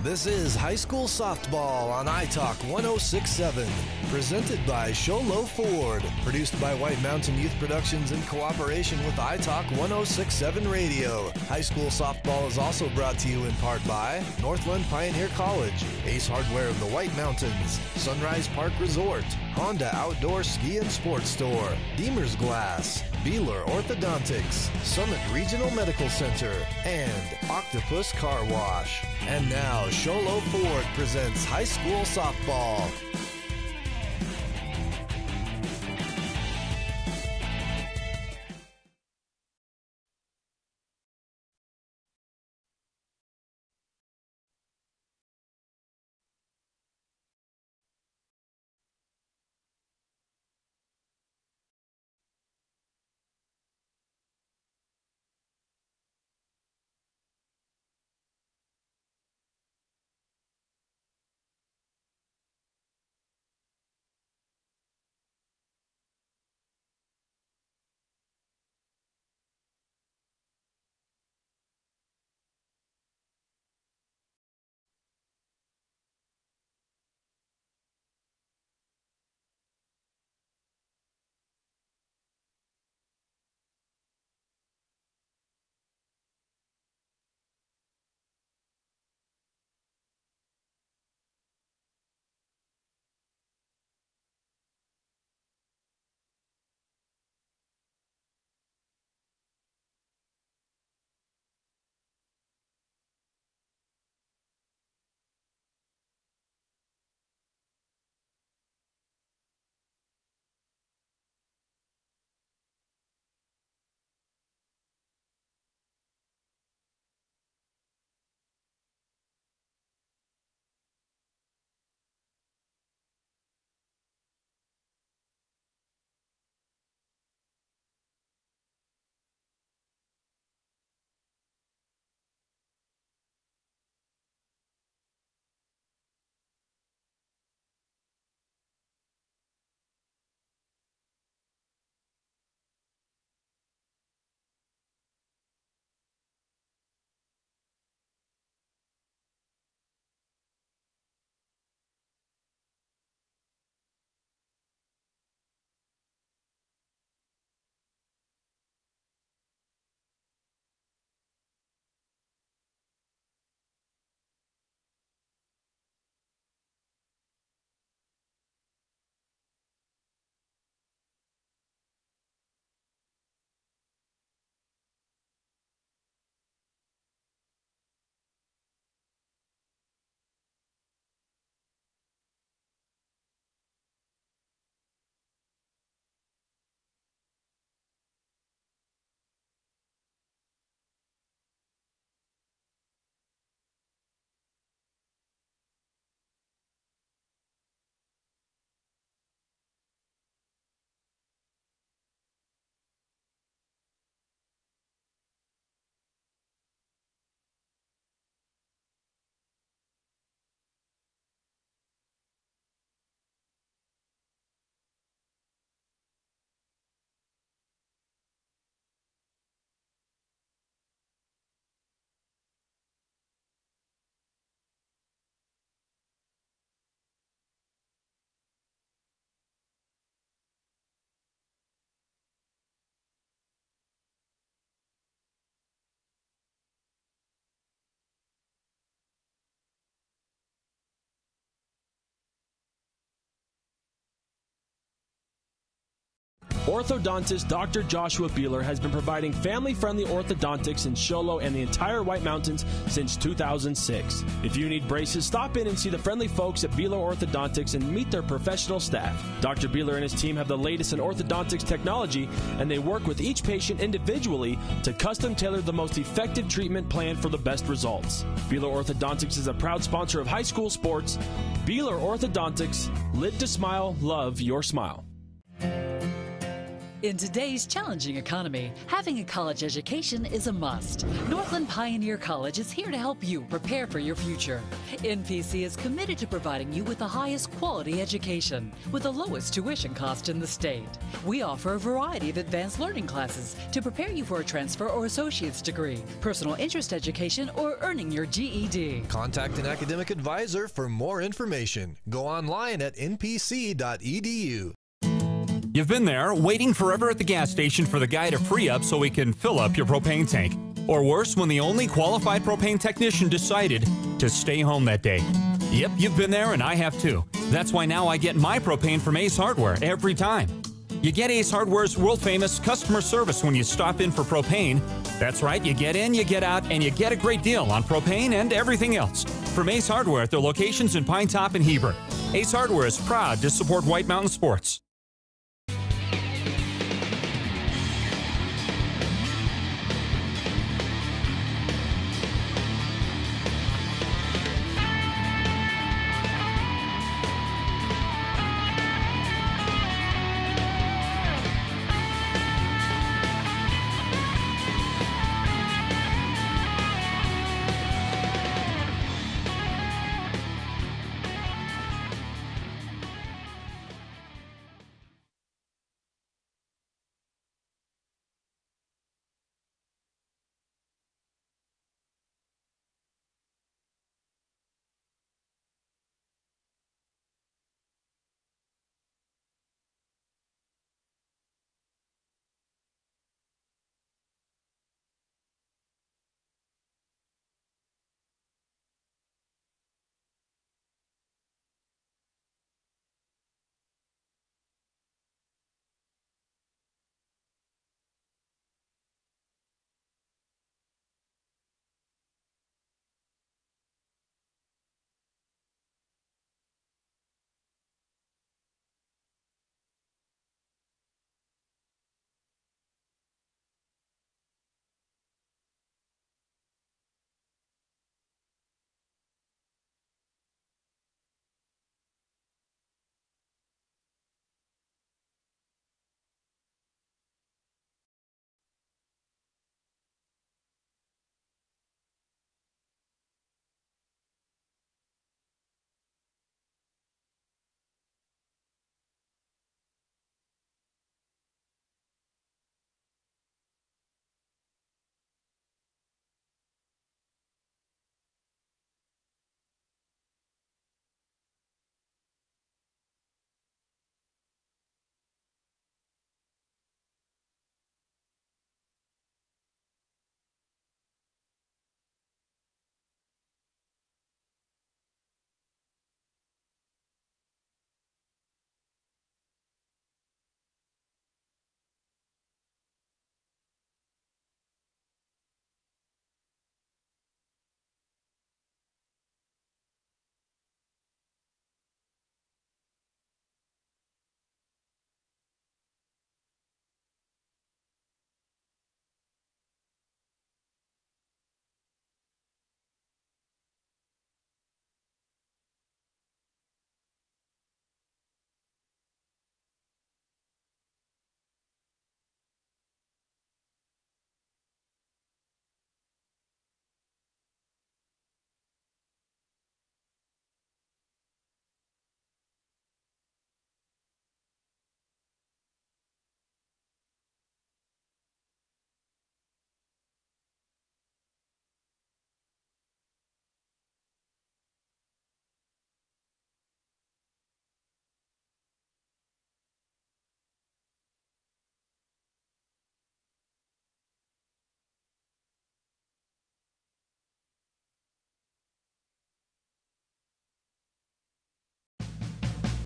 This is High School Softball on iTalk 106.7, presented by Sholo Ford, produced by White Mountain Youth Productions in cooperation with iTalk 106.7 Radio. High School Softball is also brought to you in part by Northland Pioneer College, Ace Hardware of the White Mountains, Sunrise Park Resort, Honda Outdoor Ski and Sports Store, Deemer's Glass, Beeler Orthodontics, Summit Regional Medical Center, and Octopus Car Wash. And now, Sholo Ford presents High School Softball. Orthodontist Dr. Joshua Beeler has been providing family-friendly orthodontics in Show Low and the entire White Mountains since 2006. If you need braces, stop in and see the friendly folks at Beeler Orthodontics and meet their professional staff. Dr. Beeler and his team have the latest in orthodontics technology, and they work with each patient individually to custom tailor the most effective treatment plan for the best results. Beeler Orthodontics is a proud sponsor of high school sports. Beeler Orthodontics, live to smile, love your smile. In today's challenging economy, having a college education is a must. Northland Pioneer College is here to help you prepare for your future. NPC is committed to providing you with the highest quality education with the lowest tuition cost in the state. We offer a variety of advanced learning classes to prepare you for a transfer or associate's degree, personal interest education, or earning your GED. Contact an academic advisor for more information. Go online at npc.edu. You've been there, waiting forever at the gas station for the guy to free up so he can fill up your propane tank. Or worse, when the only qualified propane technician decided to stay home that day. Yep, you've been there and I have too. That's why now I get my propane from Ace Hardware every time. You get Ace Hardware's world-famous customer service when you stop in for propane. That's right, you get in, you get out, and you get a great deal on propane and everything else. From Ace Hardware at their locations in Pine Top and Heber. Ace Hardware is proud to support White Mountain Sports.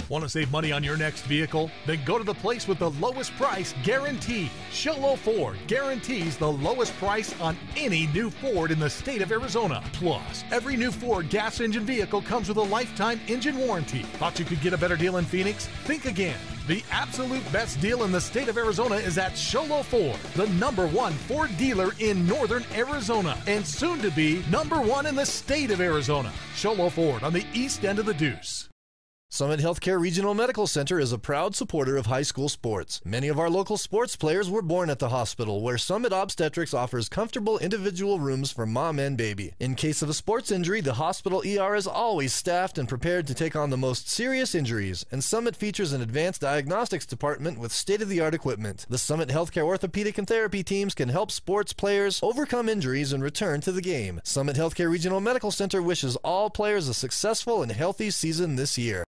Want to save money on your next vehicle? Then go to the place with the lowest price guaranteed. Sholo Ford guarantees the lowest price on any new Ford in the state of Arizona. Plus, every new Ford gas engine vehicle comes with a lifetime engine warranty. Thought you could get a better deal in Phoenix? Think again. The absolute best deal in the state of Arizona is at Sholo Ford, the #1 Ford dealer in northern Arizona, and soon to be #1 in the state of Arizona. Sholo Ford on the east end of the Deuce. Summit Healthcare Regional Medical Center is a proud supporter of high school sports. Many of our local sports players were born at the hospital, where Summit Obstetrics offers comfortable individual rooms for mom and baby. In case of a sports injury, the hospital ER is always staffed and prepared to take on the most serious injuries, and Summit features an advanced diagnostics department with state-of-the-art equipment. The Summit Healthcare orthopedic and therapy teams can help sports players overcome injuries and return to the game. Summit Healthcare Regional Medical Center wishes all players a successful and healthy season this year.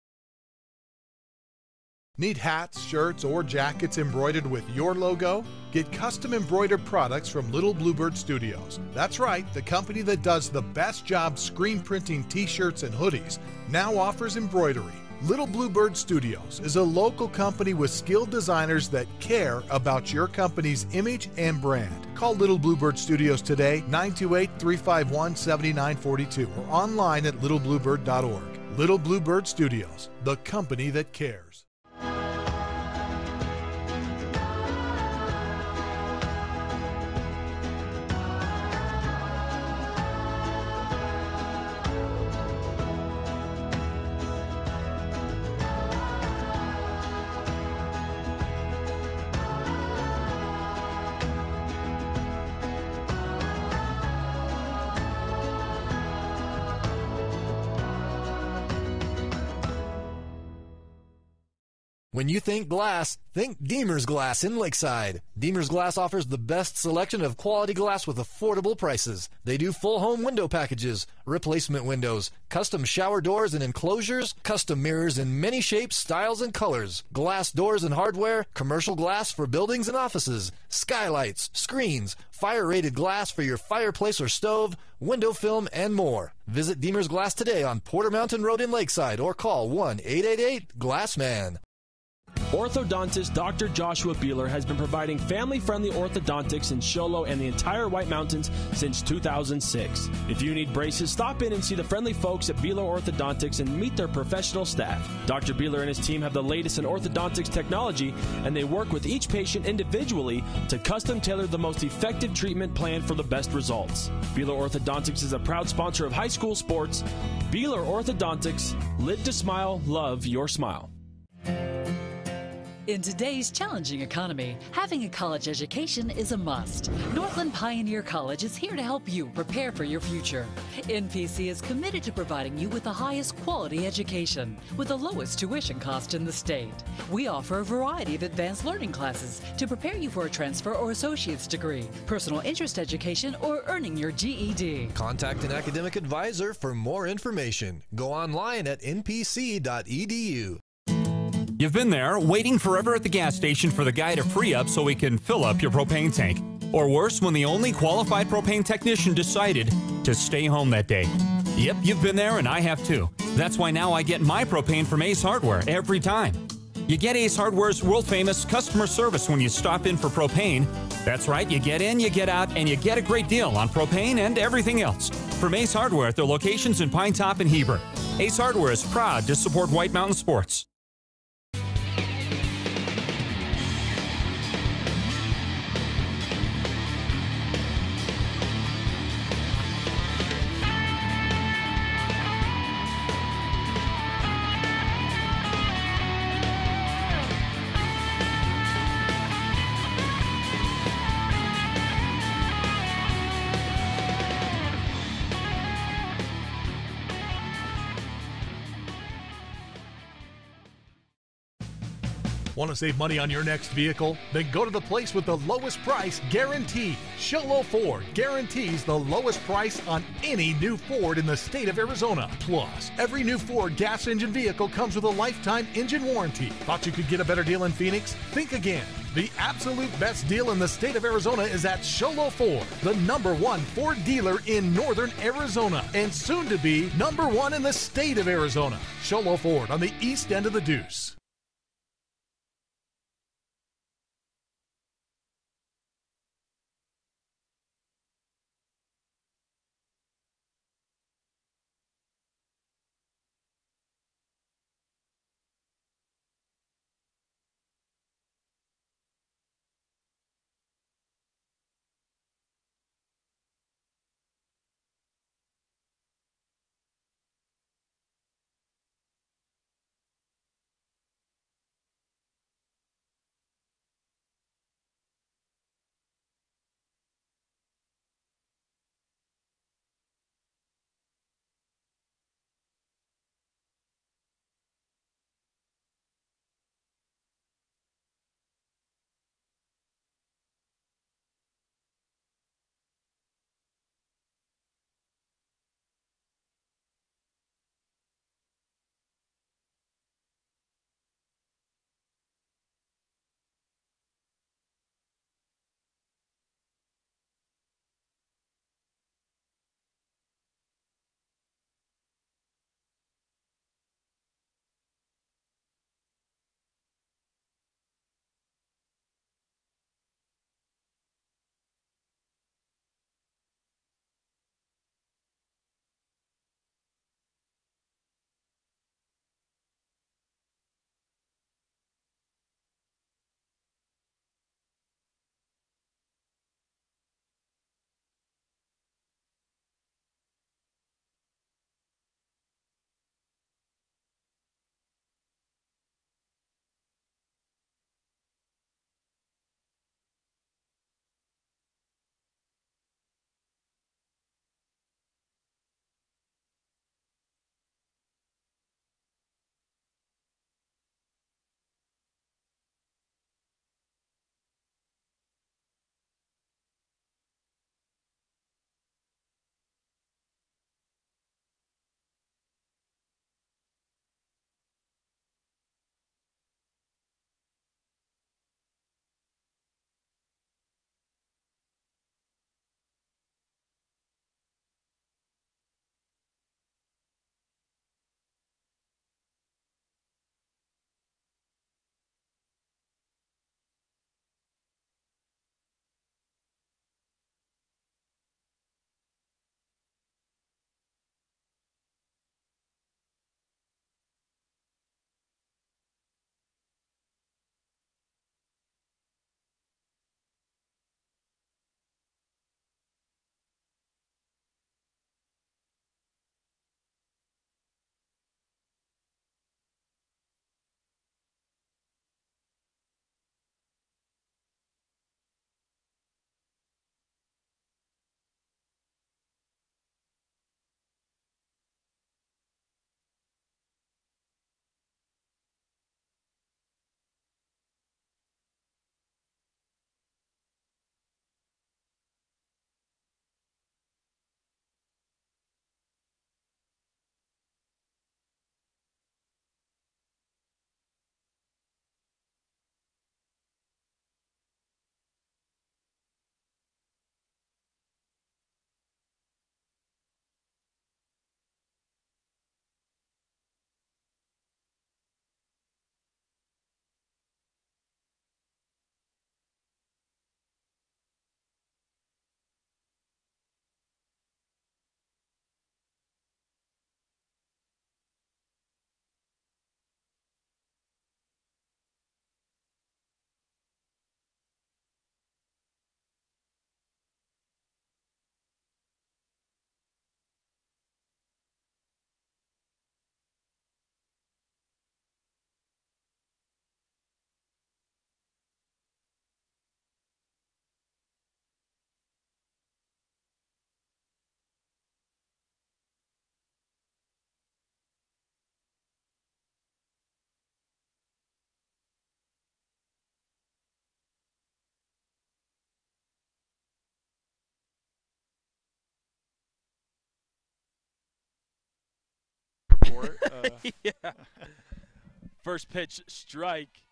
Need hats, shirts, or jackets embroidered with your logo? Get custom embroidered products from Little Bluebird Studios. That's right, the company that does the best job screen printing t-shirts and hoodies now offers embroidery. Little Bluebird Studios is a local company with skilled designers that care about your company's image and brand. Call Little Bluebird Studios today, 928-351-7942, or online at littlebluebird.org. Little Bluebird Studios, the company that cares. When you think glass, think Deemer's Glass in Lakeside. Deemer's Glass offers the best selection of quality glass with affordable prices. They do full home window packages, replacement windows, custom shower doors and enclosures, custom mirrors in many shapes, styles, and colors, glass doors and hardware, commercial glass for buildings and offices, skylights, screens, fire-rated glass for your fireplace or stove, window film, and more. Visit Deemer's Glass today on Porter Mountain Road in Lakeside or call 1-888-GLASSMAN. Orthodontist Dr. Joshua Beeler has been providing family-friendly orthodontics in Show Low and the entire White Mountains since 2006. If you need braces, stop in and see the friendly folks at Beeler Orthodontics and meet their professional staff. Dr. Beeler and his team have the latest in orthodontics technology, and they work with each patient individually to custom tailor the most effective treatment plan for the best results. Beeler Orthodontics is a proud sponsor of high school sports. Beeler Orthodontics, live to smile, love your smile. In today's challenging economy, having a college education is a must. Northland Pioneer College is here to help you prepare for your future. NPC is committed to providing you with the highest quality education with the lowest tuition cost in the state. We offer a variety of advanced learning classes to prepare you for a transfer or associate's degree, personal interest education, or earning your GED. Contact an academic advisor for more information. Go online at npc.edu. You've been there, waiting forever at the gas station for the guy to free up so he can fill up your propane tank. Or worse, when the only qualified propane technician decided to stay home that day. Yep, you've been there, and I have too. That's why now I get my propane from Ace Hardware every time. You get Ace Hardware's world-famous customer service when you stop in for propane. That's right, you get in, you get out, and you get a great deal on propane and everything else. From Ace Hardware at their locations in Pine Top and Heber. Ace Hardware is proud to support White Mountain sports. Want to save money on your next vehicle? Then go to the place with the lowest price guaranteed. Show Low Ford guarantees the lowest price on any new Ford in the state of Arizona. Plus, every new Ford gas engine vehicle comes with a lifetime engine warranty. Thought you could get a better deal in Phoenix? Think again. The absolute best deal in the state of Arizona is at Show Low Ford, the #1 Ford dealer in northern Arizona, and soon to be #1 in the state of Arizona. Show Low Ford on the east end of the Deuce. for it. Yeah. First pitch strike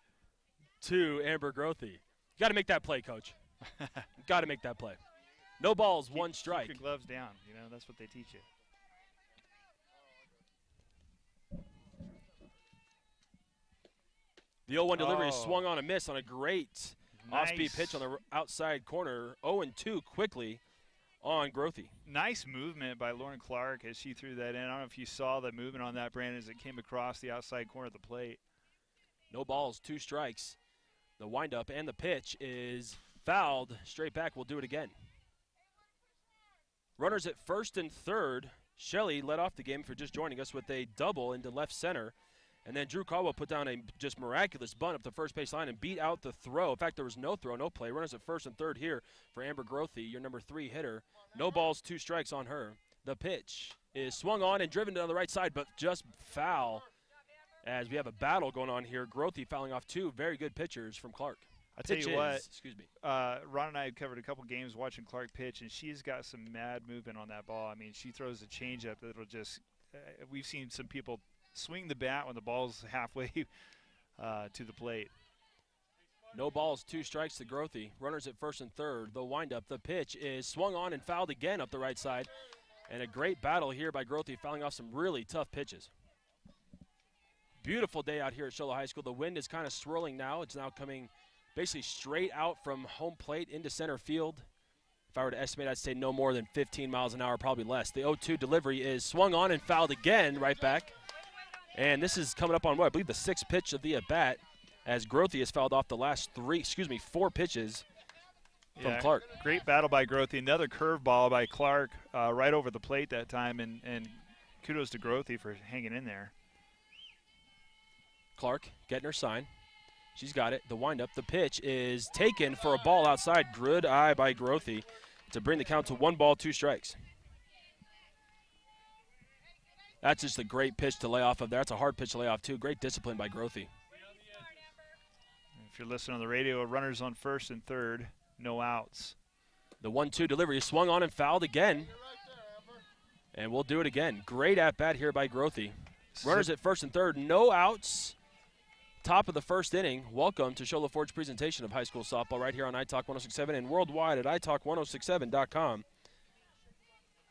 to Amber Grothy. You got to make that play, Coach. Got to make that play. No balls, one strike. Keep your gloves down. You know, that's what they teach you. The 0-1 delivery is swung on a miss on a great off-speed pitch on the outside corner. 0-2 quickly on Grothy. Nice movement by Lauren Clark as she threw that in. I don't know if you saw the movement on that, Brandon, as it came across the outside corner of the plate. No balls, 2 strikes. The windup and the pitch is fouled straight back. We'll do it again. Runners at first and third. Shelley led off the game for just joining us with a double into left center. And then Drew Caldwell put down a just miraculous bunt up the first base line and beat out the throw. In fact, there was no throw, no play. Runners at first and third here for Amber Grothy, your number 3 hitter. No balls, 2 strikes on her. The pitch is swung on and driven down the right side, but just foul as we have a battle going on here. Grothy fouling off 2 very good pitchers from Clark. I tell you what, excuse me. Ron and I have covered a couple games watching Clark pitch, and she's got some mad movement on that ball. I mean, she throws a changeup that'll just we've seen some people swing the bat when the ball's halfway to the plate. No balls, 2 strikes to Grothy. Runners at first and third. The windup, the pitch is swung on and fouled again up the right side. And a great battle here by Grothy, fouling off some really tough pitches. Beautiful day out here at Show Low High School. The wind is kind of swirling now. It's now coming basically straight out from home plate into center field. If I were to estimate, I'd say no more than 15 miles an hour, probably less. The 0-2 delivery is swung on and fouled again right back. And this is coming up on, what, I believe the 6th pitch of the at-bat as Grothy has fouled off the last 4 pitches from Clark. Great battle by Grothy. Another curveball by Clark right over the plate that time, and kudos to Grothy for hanging in there. Clark getting her sign. She's got it. The windup, the pitch is taken for a ball outside. Good eye by Grothy to bring the count to 1 ball, 2 strikes. That's just a great pitch to lay off of there. That's a hard pitch to lay off, too. Great discipline by Grothy. If you're listening on the radio, runners on first and third, no outs. The 1-2 delivery is swung on and fouled again. And we'll do it again. Great at-bat here by Grothy. Runners at first and third, no outs. Top of the first inning. Welcome to Show Low Ford's presentation of high school softball right here on iTalk 1067 and worldwide at italk1067.com.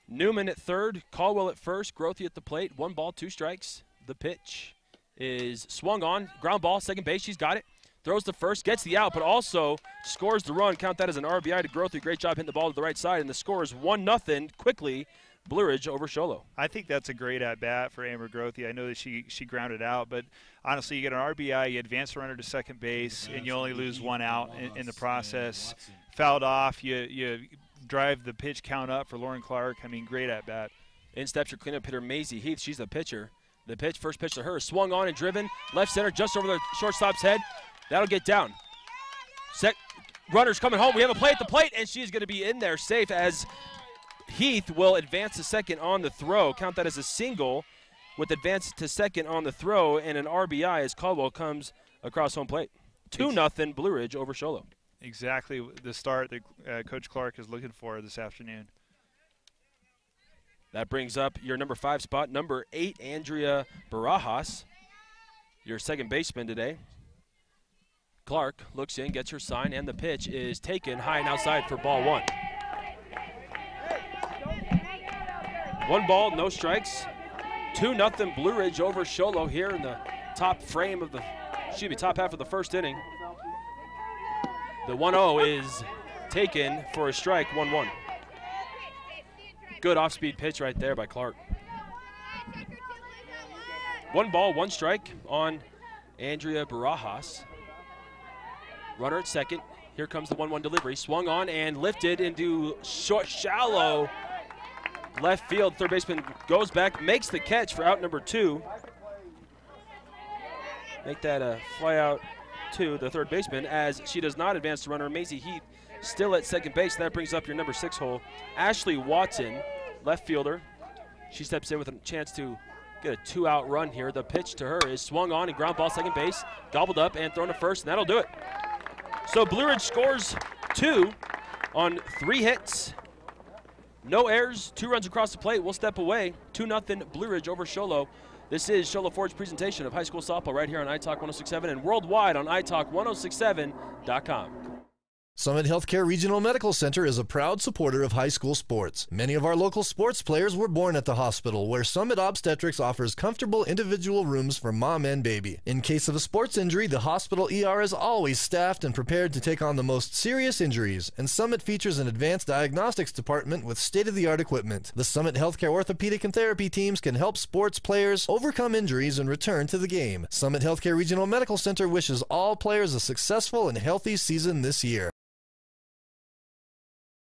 Newman at third, Caldwell at first, Grothy at the plate. 1 ball, 2 strikes. The pitch is swung on. Ground ball, second base. She's got it. Throws the first, gets the out, but also scores the run. Count that as an RBI to Grothy. Great job hitting the ball to the right side, and the score is 1-0 quickly. Blue Ridge over Show Low. I think that's a great at-bat for Amber Grothy. I know that she grounded out, but honestly, you get an RBI, you advance the runner to second base, and you only lose 1 out in the process. Fouled off, you drive the pitch count up for Lauren Clark. I mean, great at-bat. In steps your cleanup hitter, Maisie Heath. She's the pitcher. The pitch, first pitch to her, swung on and driven. Left center, just over the shortstop's head. That'll get down. Runner's coming home. We have a play at the plate, and she's going to be in there safe as Heath will advance to second on the throw. Count that as a single with advance to second on the throw and an RBI as Caldwell comes across home plate. 2-0 Blue Ridge over Show Low. Exactly the start that Coach Clark is looking for this afternoon. That brings up your number 5 spot, number 8, Andrea Barajas, your second baseman today. Clark looks in, gets her sign, and the pitch is taken high and outside for ball 1. 1 ball, no strikes. 2-0 Blue Ridge over Show Low here in the top half of the first inning. The 1-0 is taken for a strike, 1-1. Good off-speed pitch right there by Clark. 1 ball, 1 strike on Andrea Barajas. Runner at second. Here comes the 1-1 delivery. Swung on and lifted into short, shallow left field. Third baseman goes back, makes the catch for out number 2. Make that a fly out to the third baseman as she does not advance to runner. Maisie Heath still at second base. That brings up your number 6 hole. Ashley Watson, left fielder. She steps in with a chance to get a 2-out run here. The pitch to her is swung on and ground ball second base. Gobbled up and thrown to first, and that'll do it. So Blue Ridge scores 2 on 3 hits. No errors, 2 runs across the plate. We'll step away. 2-0 Blue Ridge over Show Low. This is Show Ford's presentation of high school softball right here on iTalk 106.7 and worldwide on iTalk1067.com. Summit Healthcare Regional Medical Center is a proud supporter of high school sports. Many of our local sports players were born at the hospital, where Summit Obstetrics offers comfortable individual rooms for mom and baby. In case of a sports injury, the hospital ER is always staffed and prepared to take on the most serious injuries, and Summit features an advanced diagnostics department with state-of-the-art equipment. The Summit Healthcare orthopedic and therapy teams can help sports players overcome injuries and return to the game. Summit Healthcare Regional Medical Center wishes all players a successful and healthy season this year.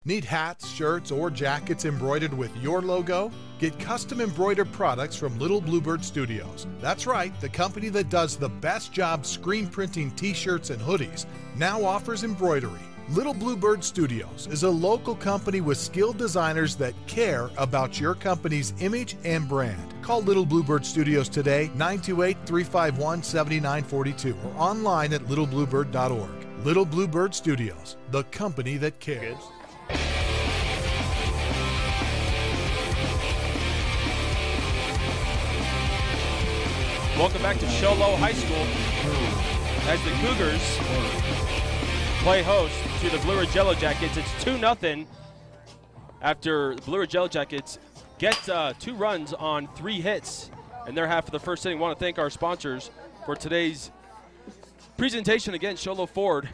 Need hats, shirts, or jackets embroidered with your logo? Get custom embroidered products from Little Bluebird Studios. That's right, the company that does the best job screen printing t-shirts and hoodies now offers embroidery. Little Bluebird Studios is a local company with skilled designers that care about your company's image and brand. Call Little Bluebird Studios today, 928-351-7942, or online at littlebluebird.org. Little Bluebird Studios, the company that cares. Good. Welcome back to Show Low High School as the Cougars play host to the Blue Ridge Yellowjackets. It's 2-0 after the Blue Ridge Yellowjackets get 2 runs on 3 hits in their half of the first inning. I want to thank our sponsors for today's presentation. Again, Show Low Ford,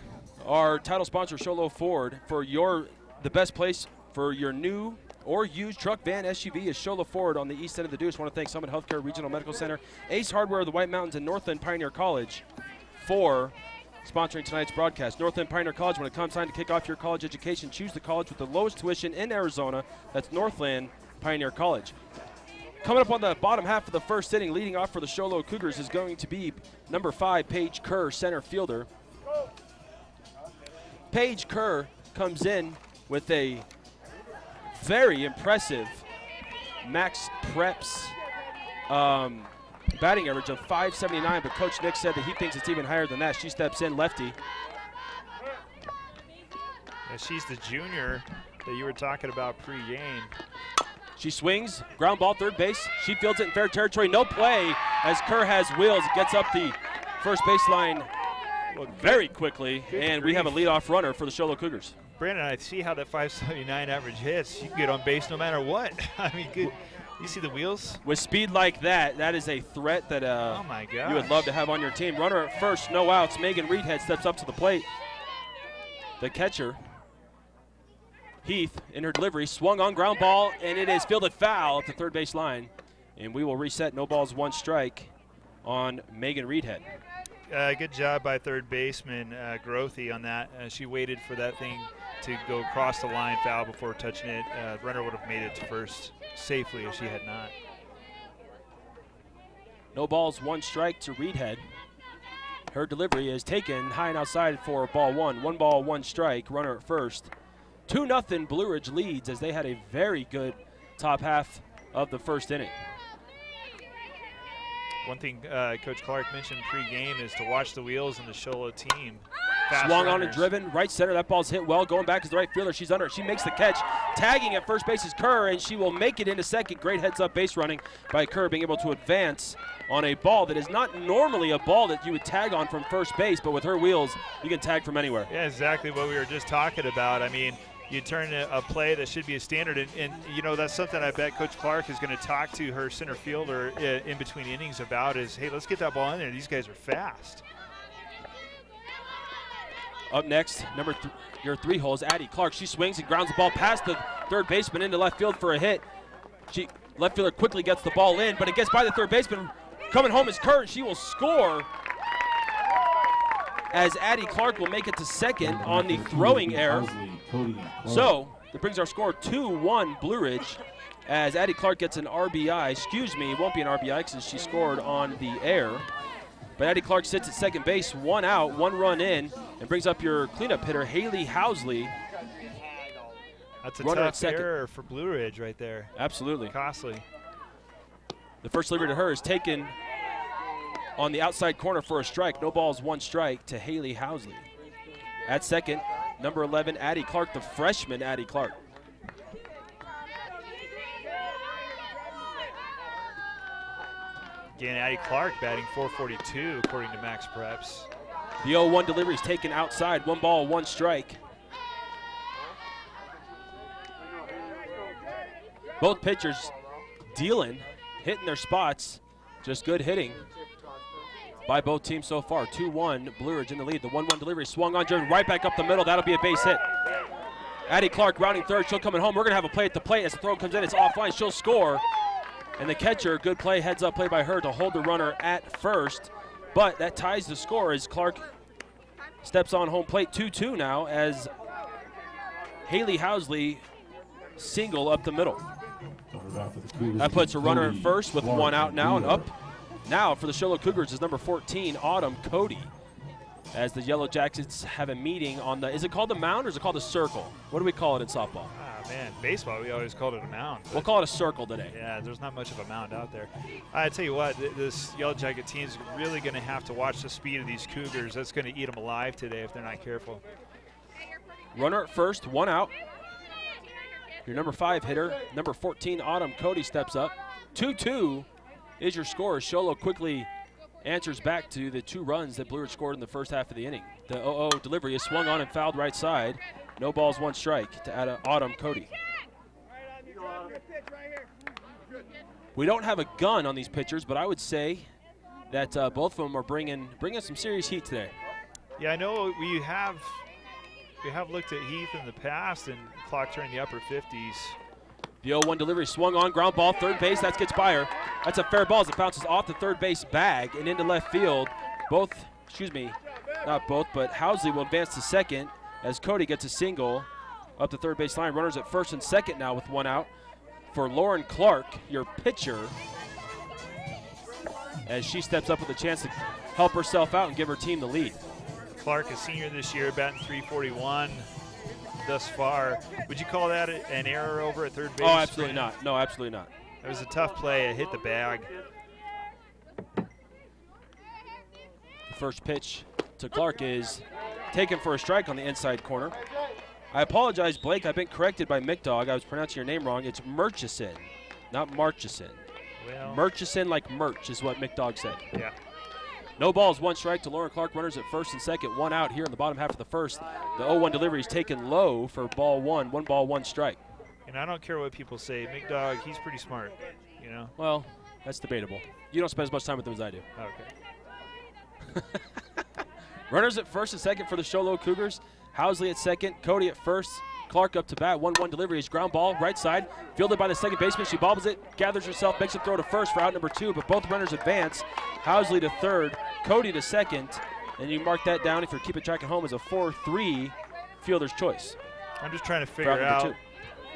our title sponsor, Show Low Ford, for the best place for your new or used truck, van, SUV is Show Low Ford on the east end of the Deuce. I want to thank Summit Healthcare Regional Medical Center, Ace Hardware of the White Mountains, and Northland Pioneer College for sponsoring tonight's broadcast. Northland Pioneer College, when it comes time to kick off your college education, choose the college with the lowest tuition in Arizona. That's Northland Pioneer College. Coming up on the bottom half of the first inning, leading off for the Show Low Cougars is going to be number 5, Paige Kerr, center fielder. Paige Kerr comes in with a very impressive max preps batting average of .579, but Coach Nick said that he thinks it's even higher than that. She steps in, lefty. Yeah, she's the junior that you were talking about pre-game. She swings, ground ball, third base. She fields it in fair territory. No play as Kerr has wheels. Gets up the first baseline very quickly, and we have a leadoff runner for the Show Low Cougars. Brandon, I see how that .579 average hits. You can get on base no matter what. I mean, good. You see the wheels? With speed like that, that is a threat that oh my gosh, you would love to have on your team. Runner at first, no outs. Megan Reedhead steps up to the plate. The catcher, Heath, in her delivery, swung on ground ball, and it is fielded foul at the third base line. And we will reset, no balls, 1 strike on Megan Reedhead. Good job by third baseman Grothy on that. She waited for that thing to go across the line, foul before touching it. Runner would have made it to first safely if she had not. No balls, 1 strike to Reedhead. Her delivery is taken high and outside for ball 1. 1 ball, 1 strike, runner at first. 2-0 Blue Ridge leads as they had a very good top half of the first inning. One thing Coach Clark mentioned pre-game is to watch the wheels in the Show Low team. Fast Swung runners. on and driven, right center. That ball's hit well. Going back is the right fielder. She's under it. She makes the catch. Tagging at first base is Kerr, and she will make it into second. Great heads-up base running by Kerr, being able to advance on a ball that is not normally a ball that you would tag on from first base, but with her wheels, you can tag from anywhere. Yeah, exactly what we were just talking about. I mean, you turn a play that should be a standard, and you know, that's something I bet Coach Clark is going to talk to her center fielder in between innings about is, hey, let's get that ball in there. These guys are fast. Up next, your 3 hole is Addie Clark. She swings and grounds the ball past the third baseman into left field for a hit. Left fielder quickly gets the ball in, but it gets by the third baseman. Coming home is Kerr, and she will score as Addie Clark will make it to second on the throwing error. So that brings our score 2-1 Blue Ridge as Addie Clark gets an RBI. Excuse me, it won't be an RBI because she scored on the air. But Addie Clark sits at second base, 1 out, 1 run in, and brings up your cleanup hitter, Haley Housley. That's a tough error for Blue Ridge right there. Absolutely. Costly. The first delivery to her is taken on the outside corner for a strike. No balls, 1 strike to Haley Housley. At second, number 11, Addie Clark, the freshman Addie Clark. Again, Addie Clark batting .442 according to Max Preps. The 0-1 delivery is taken outside. 1 ball, 1 strike. Both pitchers dealing, hitting their spots. Just good hitting by both teams so far. 2-1, Blue Ridge in the lead. The 1-1 delivery swung on, driven right back up the middle. That'll be a base hit. Addie Clark rounding third. She'll come home. We're going to have a play at the plate. As the throw comes in, it's offline. She'll score. And the catcher, good play, heads up play by her to hold the runner at first. But that ties the score as Clark steps on home plate. 2-2 now as Haley Housley single up the middle. That puts a runner at first with 1 out now, and up now for the Show Low Cougars is number 14, Autumn Cody. As the Yellowjackets have a meeting on the, is it called the mound or is it called the circle? What do we call it in softball? Ah, man, baseball, we always called it a mound. We'll call it a circle today. Yeah, there's not much of a mound out there. I tell you what, this Yellowjacket team is really going to have to watch the speed of these Cougars. That's going to eat them alive today if they're not careful. Runner at first, 1 out. Your number 5 hitter, number 14, Autumn Cody steps up. 2-2 is your score. Sholo quickly answers back to the 2 runs that Blue Ridge scored in the first half of the inning. The 0-0 delivery is swung on and fouled right side. No balls, 1 strike to add Autumn Cody. We don't have a gun on these pitchers, but I would say that both of them are bringing some serious heat today. Yeah, I know we have looked at Heath in the past and clocked her in the upper 50s. The 0-1 delivery swung on, ground ball, third base, that gets by her. That's a fair ball as it bounces off the third base bag and into left field. Not both, but Housley will advance to second as Cody gets a single up the third base line. Runners at first and second now with 1 out for Lauren Clark, your pitcher, as she steps up with a chance to help herself out and give her team the lead. Clark, a senior this year, batting .341 thus far. Would you call that an error over at third base? Oh, absolutely not. No, absolutely not. It was a tough play. It hit the bag. The first pitch to Clark is taken for a strike on the inside corner. I apologize, Blake. I've been corrected by McDog. I was pronouncing your name wrong. It's Murchison, not Marchison. Well, Murchison like merch is what McDog said. Yeah. No balls, 1 strike to Lauren Clark. Runners at first and second, 1 out here in the bottom half of the first. The 0-1 delivery is taken low for ball 1. 1 ball, 1 strike. And I don't care what people say. McDog, he's pretty smart, you know? Well, that's debatable. You don't spend as much time with him as I do. Okay. Runners at first and second for the Show Low Cougars. Housley at second, Cody at first. Clark up to bat. 1-1 delivery is ground ball, right side. Fielded by the second baseman. She bobbles it, gathers herself, makes a throw to first for out number 2, but both runners advance. Housley to third, Cody to second. And you mark that down if you're keeping track at home as a 4-3 fielder's choice. I'm just trying to figure out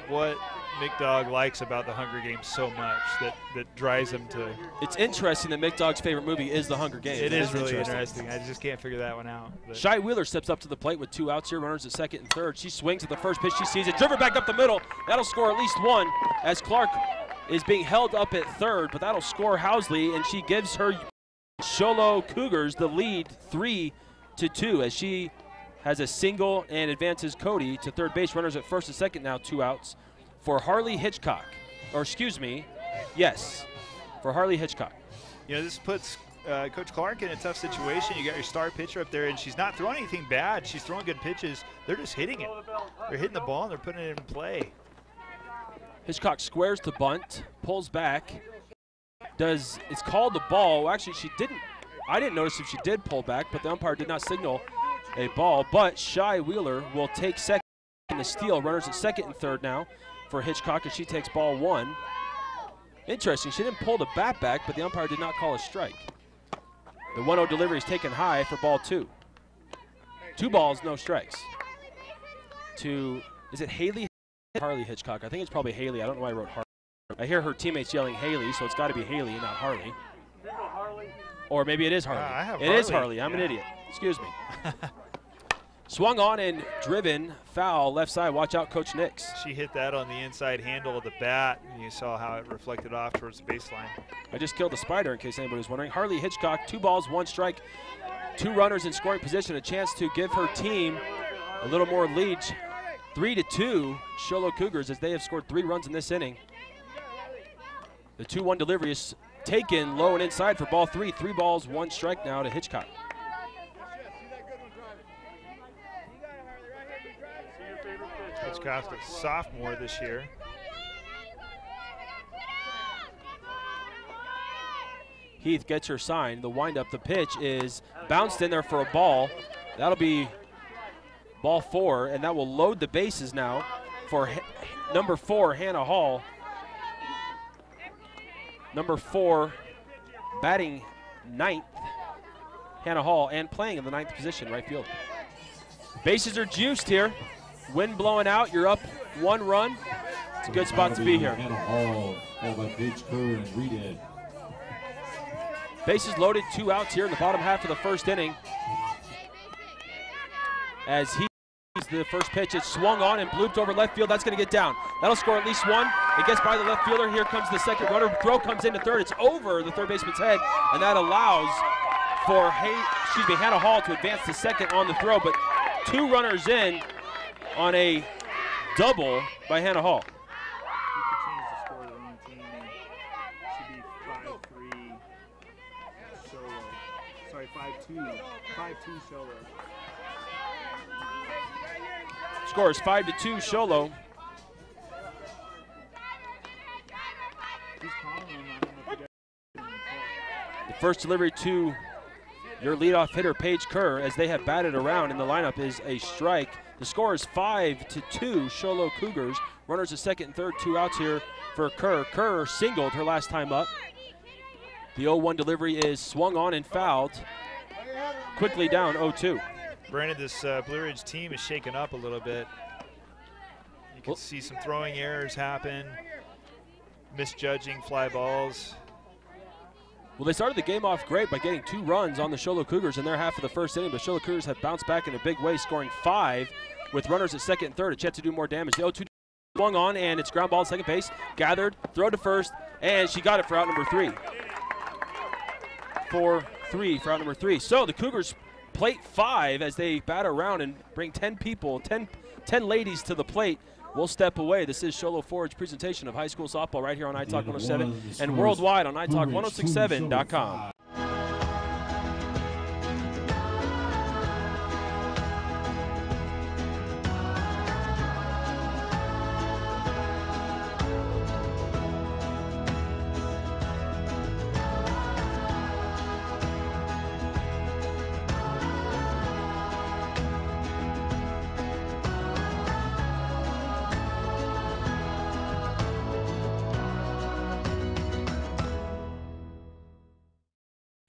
what McDog likes about the Hunger Games so much that drives him to. It's interesting that McDog's favorite movie is The Hunger Games. It is really interesting. I just can't figure that one out. Shy Wheeler steps up to the plate with 2 outs here. Runners at second and third. She swings at the first pitch. She sees it. Driven back up the middle. That'll score at least 1 as Clark is being held up at third, but that'll score Housley, and she gives her Show Low Cougars the lead 3-2 as she has a single and advances Cody to third base. Runners at first and second now, 2 outs for Harley Hitchcock. Or excuse me, yes, for Harley Hitchcock. You know, this puts Coach Clark in a tough situation. You got your star pitcher up there, and she's not throwing anything bad. She's throwing good pitches. They're just hitting it. They're hitting the ball, and they're putting it in play. Hitchcock squares to bunt, pulls back. It's called the ball. Well, actually, I didn't notice if she did pull back, but the umpire did not signal a ball. But Shy Wheeler will take second in the steal. Runners at second and third now for Hitchcock, and she takes ball 1. Interesting, she didn't pull the bat back, but the umpire did not call a strike. The 1-0 delivery is taken high for ball 2. 2 balls, no strikes. Is it Haley? Harley Hitchcock. I think it's probably Haley. I don't know why I wrote Harley. I hear her teammates yelling Haley, so it's got to be Haley, not Harley. Or maybe it is Harley. It is Harley. I'm an idiot. Excuse me. Swung on and driven, foul, left side. Watch out, Coach Nix. She hit that on the inside handle of the bat, and you saw how it reflected off towards the baseline. I just killed a spider, in case anybody was wondering. Harley Hitchcock, 2 balls, 1 strike, 2 runners in scoring position, a chance to give her team a little more lead. 3-2, Show Low Cougars, as they have scored 3 runs in this inning. The 2-1 delivery is taken low and inside for ball 3. 3 balls, 1 strike now to Hitchcock. Hitchcock's a sophomore this year. Heath gets her sign. The windup, the pitch is bounced in there for a ball. That'll be ball 4, and that will load the bases now for number 4, Hannah Hall. Number 4, batting 9th, Hannah Hall, and playing in the 9th position, right field. Bases are juiced here. Wind blowing out. You're up 1 run. It's a good spot to be here. Hannah Hall, followed by Paige Kerr and Reed. Bases loaded, 2 outs here in the bottom half of the first inning. As he the first pitch, it's swung on and blooped over left field. That's going to get down. That'll score at least 1. It gets by the left fielder. Here comes the second runner. Throw comes into third. It's over the third baseman's head, and that allows for Hannah Hall to advance to second on the throw. But 2 runners in on a double by Hannah Hall. Solo. Score is 5-2 Sholo. The first delivery to your leadoff hitter, Paige Kerr, as they have batted around in the lineup, is a strike. The score is 5-2 Sholo Cougars. Runners at second and third, 2 outs here for Kerr. Kerr singled her last time up. The 0-1 delivery is swung on and fouled. Quickly down 0-2. Brandon, this Blue Ridge team is shaken up a little bit. You can see some throwing errors happen, misjudging fly balls. Well, they started the game off great by getting 2 runs on the Sholo Cougars in their half of the first inning, but Sholo Cougars have bounced back in a big way, scoring 5 with runners at second and third. A chance to do more damage. The 0-2 swung on, and it's ground ball at second base. Gathered, throw to first, and she got it for out number 3. 4-3 for out number 3. So the Cougars plate 5 as they bat around and bring 10 people, 10 ladies to the plate. We'll step away. This is Sholo Forge presentation of high school softball right here on iTalk 107 and worldwide on iTalk1067.com.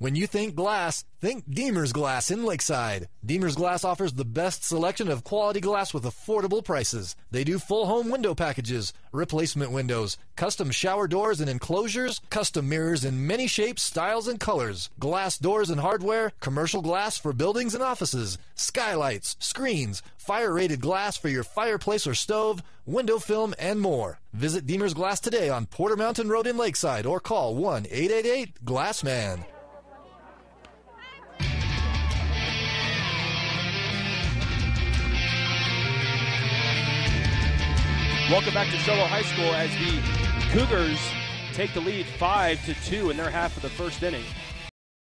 When you think glass, think Deemer's Glass in Lakeside. Deemer's Glass offers the best selection of quality glass with affordable prices. They do full home window packages, replacement windows, custom shower doors and enclosures, custom mirrors in many shapes, styles, and colors, glass doors and hardware, commercial glass for buildings and offices, skylights, screens, fire-rated glass for your fireplace or stove, window film, and more. Visit Deemer's Glass today on Porter Mountain Road in Lakeside or call 1-888-GLASSMAN. Welcome back to Sholo High School as the Cougars take the lead 5-2 in their half of the first inning.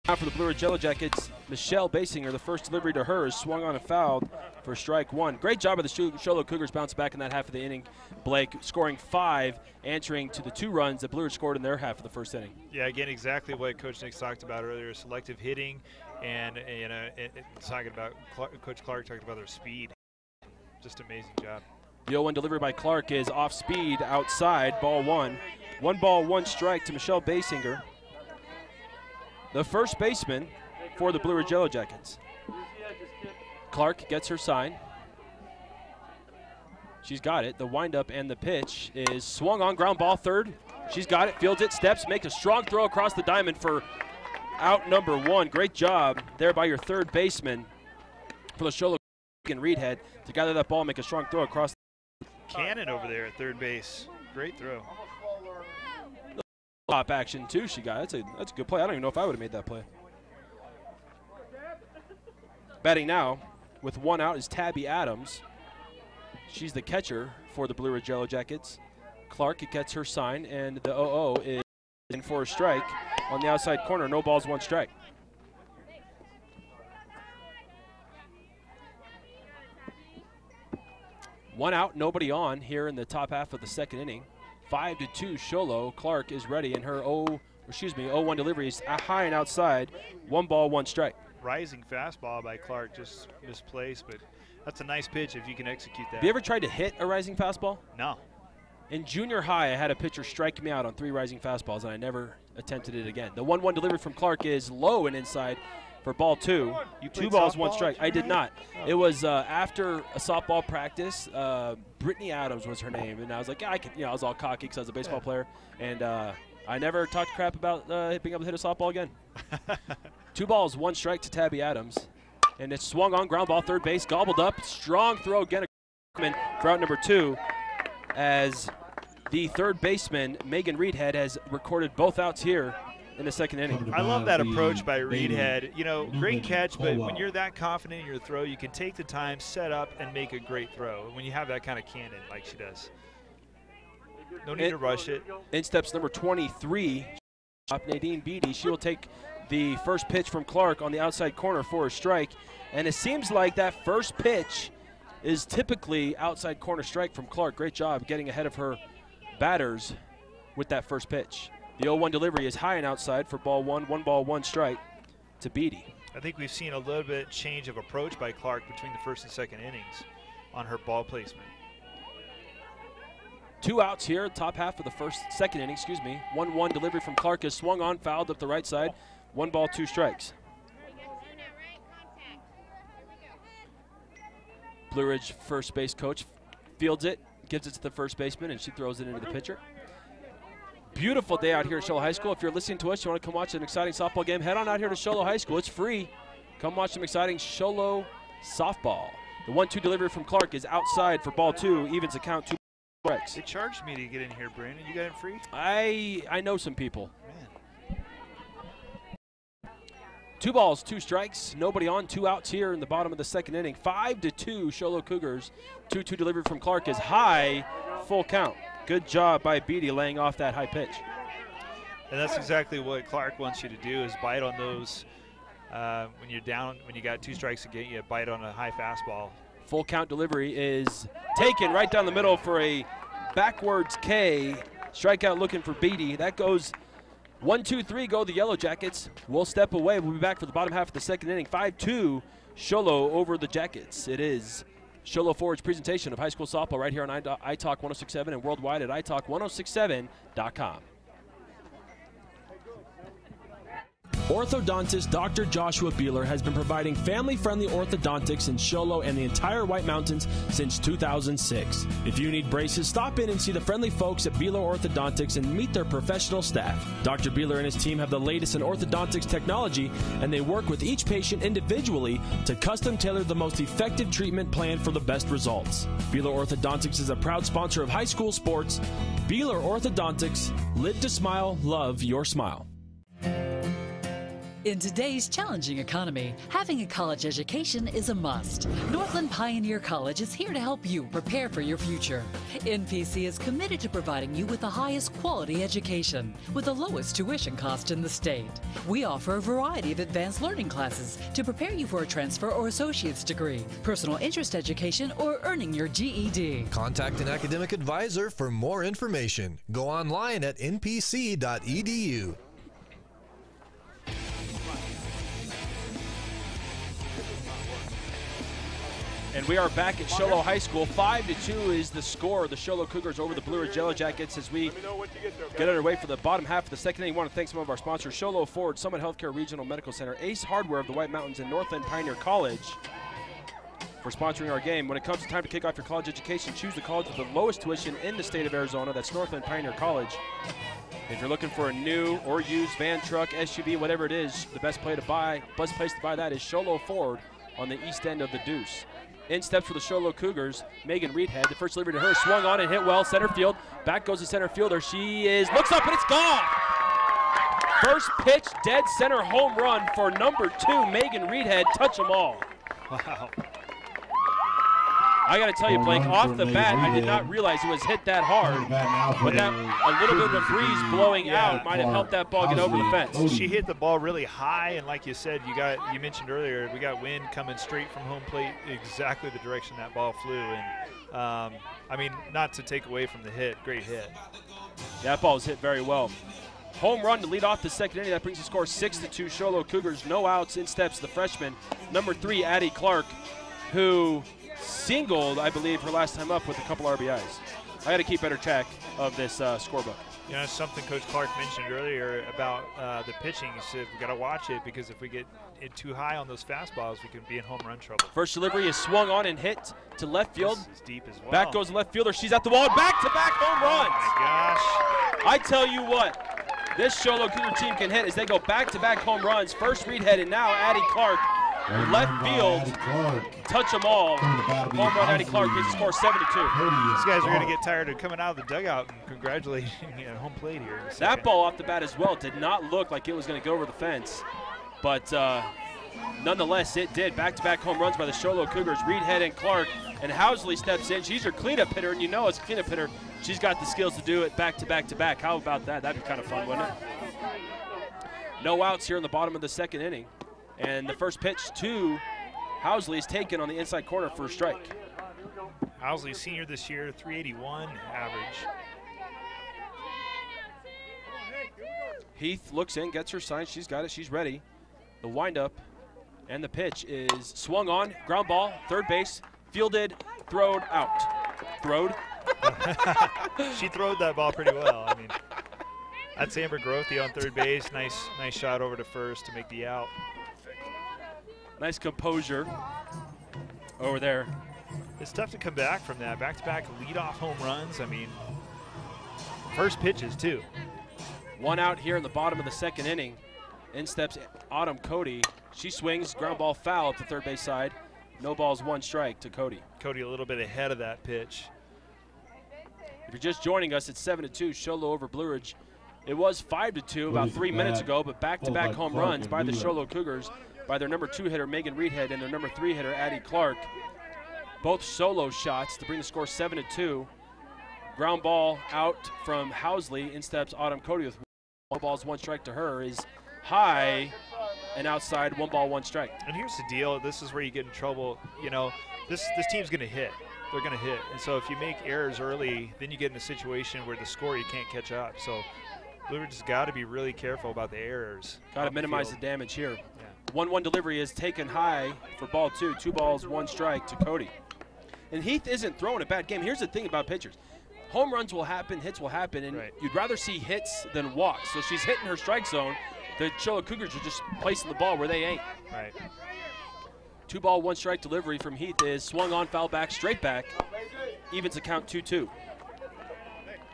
Now for the Blue Ridge Yellowjackets, Michelle Basinger, the first delivery to her is swung on and fouled for strike 1. Great job of the Sholo Cougars bouncing back in that half of the inning. Blake scoring 5, answering to the 2 runs that Blue Ridge scored in their half of the first inning. Yeah, again, exactly what Coach Nick talked about earlier, selective hitting, and talking about Coach Clark talked about their speed. Just amazing job. The 0-1 delivery by Clark is off speed outside, ball 1. 1 ball, 1 strike to Michelle Basinger, the first baseman for the Blue Ridge Yellowjackets. Clark gets her sign. She's got it. The windup and the pitch is swung on, ground ball, third. She's got it, fields it, steps, makes a strong throw across the diamond for out number 1. Great job there by your third baseman for the Sholo and Reedhead to gather that ball and make a strong throw across. Cannon over there at third base. Great throw. Top action too she got. That's a good play. I don't even know if I would have made that play. Batting now with 1 out is Tabby Adams. She's the catcher for the Blue Ridge Yellowjackets. Clark gets her sign, and the 0-0 is in for a strike. on the outside corner. No balls, 1 strike. One out, nobody on here in the top half of the second inning. 5-2 Sholo. Clark is ready, and her 0-1 delivery is high and outside. 1 ball, 1 strike. Rising fastball by Clark, just misplaced, but that's a nice pitch if you can execute that. Have you ever tried to hit a rising fastball? No. In junior high, I had a pitcher strike me out on 3 rising fastballs, and I never attempted it again. The 1-1 delivery from Clark is low and inside for ball 2. 2 balls, 1 strike. I did not. Oh. It was after a softball practice. Brittany Adams was her name, and I was like, yeah, I can. I was all cocky because I was a baseball player, and I never talked crap about being able to hit a softball again. 2 balls, 1 strike to Tabby Adams, and it's swung on, ground ball, third base, gobbled up. Strong throw again for out number 2, as the third baseman Megan Reedhead has recorded both outs here in the second inning. I love that approach by Reedhead. Great catch, but when you're that confident in your throw, you can take the time, set up, and make a great throw when you have that kind of cannon like she does. No need to rush it. In steps number 23, Nadine Beatty. She will take the first pitch from Clark on the outside corner for a strike, and it seems like that first pitch is typically outside corner strike from Clark. Great job getting ahead of her batters with that first pitch. The 0-1 delivery is high and outside for ball 1. 1 ball, 1 strike to Beatty. I think we've seen a little bit change of approach by Clark between the first and second innings on her ball placement. 2 outs here, top half of the second inning, 1-1 delivery from Clark is swung on, fouled up the right side. 1 ball, 2 strikes. Blue Ridge first base coach fields it, gives it to the first baseman, and she throws it into the pitcher. Beautiful day out here at Sholo High School. If you're listening to us, you want to come watch an exciting softball game, head on out here to Sholo High School. It's free. Come watch some exciting Sholo softball. The 1-2 delivery from Clark is outside for ball 2, evens the count, 2 strikes. They charged me to get in here, Brandon. You got it free? I know some people. Man. 2 balls, 2 strikes, nobody on, 2 outs here in the bottom of the second inning. 5-2 Sholo Cougars. 2-2 delivery from Clark is high, full count. Good job by Beatty laying off that high pitch. And that's exactly what Clark wants you to do, is bite on those. When you're down, when you got 2 strikes again, you bite on a high fastball. Full count delivery is taken right down the middle for a backwards K. Strikeout looking for Beatty. That goes 1-2-3, go the Yellowjackets. We'll step away. We'll be back for the bottom half of the second inning. 5-2 Sholo over the Jackets. It is Sholo Forward's presentation of high school softball right here on iTalk 106.7 and worldwide at iTalk1067.com. Orthodontist Dr. Joshua Beeler has been providing family-friendly orthodontics in Sholo and the entire White Mountains since 2006. If you need braces, stop in and see the friendly folks at Beeler Orthodontics and meet their professional staff. Dr. Beeler and his team have the latest in orthodontics technology, and they work with each patient individually to custom tailor the most effective treatment plan for the best results. Beeler Orthodontics is a proud sponsor of high school sports. Beeler Orthodontics, live to smile, love your smile. In today's challenging economy, having a college education is a must. Northland Pioneer College is here to help you prepare for your future. NPC is committed to providing you with the highest quality education with the lowest tuition cost in the state. We offer a variety of advanced learning classes to prepare you for a transfer or associate's degree, personal interest education, or earning your GED. Contact an academic advisor for more information. Go online at npc.edu. And we are back at Sholo High School. 5-2 is the score. The Sholo Cougars over the Blue Ridge Yellowjackets as we get underway for the bottom half of the second inning. I want to thank some of our sponsors: Sholo Ford, Summit Healthcare Regional Medical Center, Ace Hardware of the White Mountains, and Northland Pioneer College for sponsoring our game. When it comes to time to kick off your college education, choose the college with the lowest tuition in the state of Arizona. That's Northland Pioneer College. If you're looking for a new or used van, truck, SUV, whatever it is, the best place to buy that is Sholo Ford on the east end of the Deuce. In steps for the Sholo Cougars, Megan Reedhead. The first delivery to her, swung on and hit well, center field. Back goes the center fielder. Looks up and it's gone. First pitch, dead center home run for number 2, Megan Reedhead. Touch them all. Wow. I got to tell you, Blake, off the bat, I did not realize it was hit that hard. But that a little bit of a breeze blowing out might have helped that ball get over the fence. She hit the ball really high, and like you said, you mentioned earlier, we got wind coming straight from home plate, exactly the direction that ball flew. And I mean, not to take away from the hit, great hit. That ball was hit very well. Home run to lead off the second inning. That brings the score 6-2. Show Low Cougars. No outs. In steps the freshman, number 3, Addie Clark, who singled, I believe, her last time up with a couple RBIs. I got to keep better track of this scorebook. You know, something Coach Clark mentioned earlier about the pitching. He said we got to watch it because if we get it too high on those fastballs, we can be in home run trouble. First delivery is swung on and hit to left field. This is deep as well. Back goes the left fielder. She's at the wall. Back-to-back home runs. Oh my gosh! I tell you what. This Show Low Cougar team can hit as they go back-to-back home runs. First Reed Head and now Addie Clark. Left field, touch them all. Home run, Addie Clark gets the score 7-2. These guys are going to get tired of coming out of the dugout and congratulating at home plate here. That ball off the bat as well did not look like it was going to go over the fence. But nonetheless, it did. Back-to-back home runs by the Show Low Cougars. Reed Head and Clark. And Housley steps in. She's her cleanup hitter, and you know as a cleanup hitter, she's got the skills to do it back-to-back-to-back. How about that? That'd be kind of fun, wouldn't it? No outs here in the bottom of the second inning. And the first pitch to Housley is taken on the inside corner for a strike. Housley, senior this year, 381 average. Heath looks in, gets her sign. She's got it. She's ready. The windup and the pitch is swung on. Ground ball, third base, fielded, throwed out. Throwed? She throwed that ball pretty well. I mean, that's Amber Grothe on third base. Nice shot over to first to make the out. Nice composure over there. It's tough to come back from that. Back-to-back leadoff home runs. I mean, first pitches, too. One out here in the bottom of the second inning. In steps Autumn Cody. She swings, ground ball foul at the third base side. No balls, one strike to Cody. Cody a little bit ahead of that pitch. If you're just joining us, it's 7-2, Show Low over Blue Ridge. It was 5-2 about 3 minutes ago, but back-to-back home runs by the Show Low Cougars by their number 2 hitter, Megan Reedhead, and their number 3 hitter, Addie Clark. Both solo shots to bring the score 7-2. Ground ball out from Housley. In steps Autumn Cody with 1 ball, 1 strike to her is high and outside, 1 ball, 1 strike. And here's the deal. This is where you get in trouble. You know, this team's going to hit. They're going to hit. And so if you make errors early, then you get in a situation where the score you can't catch up. So Blue Ridge has got to be really careful about the errors. Got to minimize the damage here. 1-1 delivery is taken high for ball 2. 2 balls, 1 strike to Cody. And Heath isn't throwing a bad game. Here's the thing about pitchers. Home runs will happen, hits will happen, and you'd rather see hits than walks. So she's hitting her strike zone. The Show Low Cougars are just placing the ball where they ain't. Right. 2 ball, 1 strike delivery from Heath is swung on, foul back, straight back. Evens the count 2-2.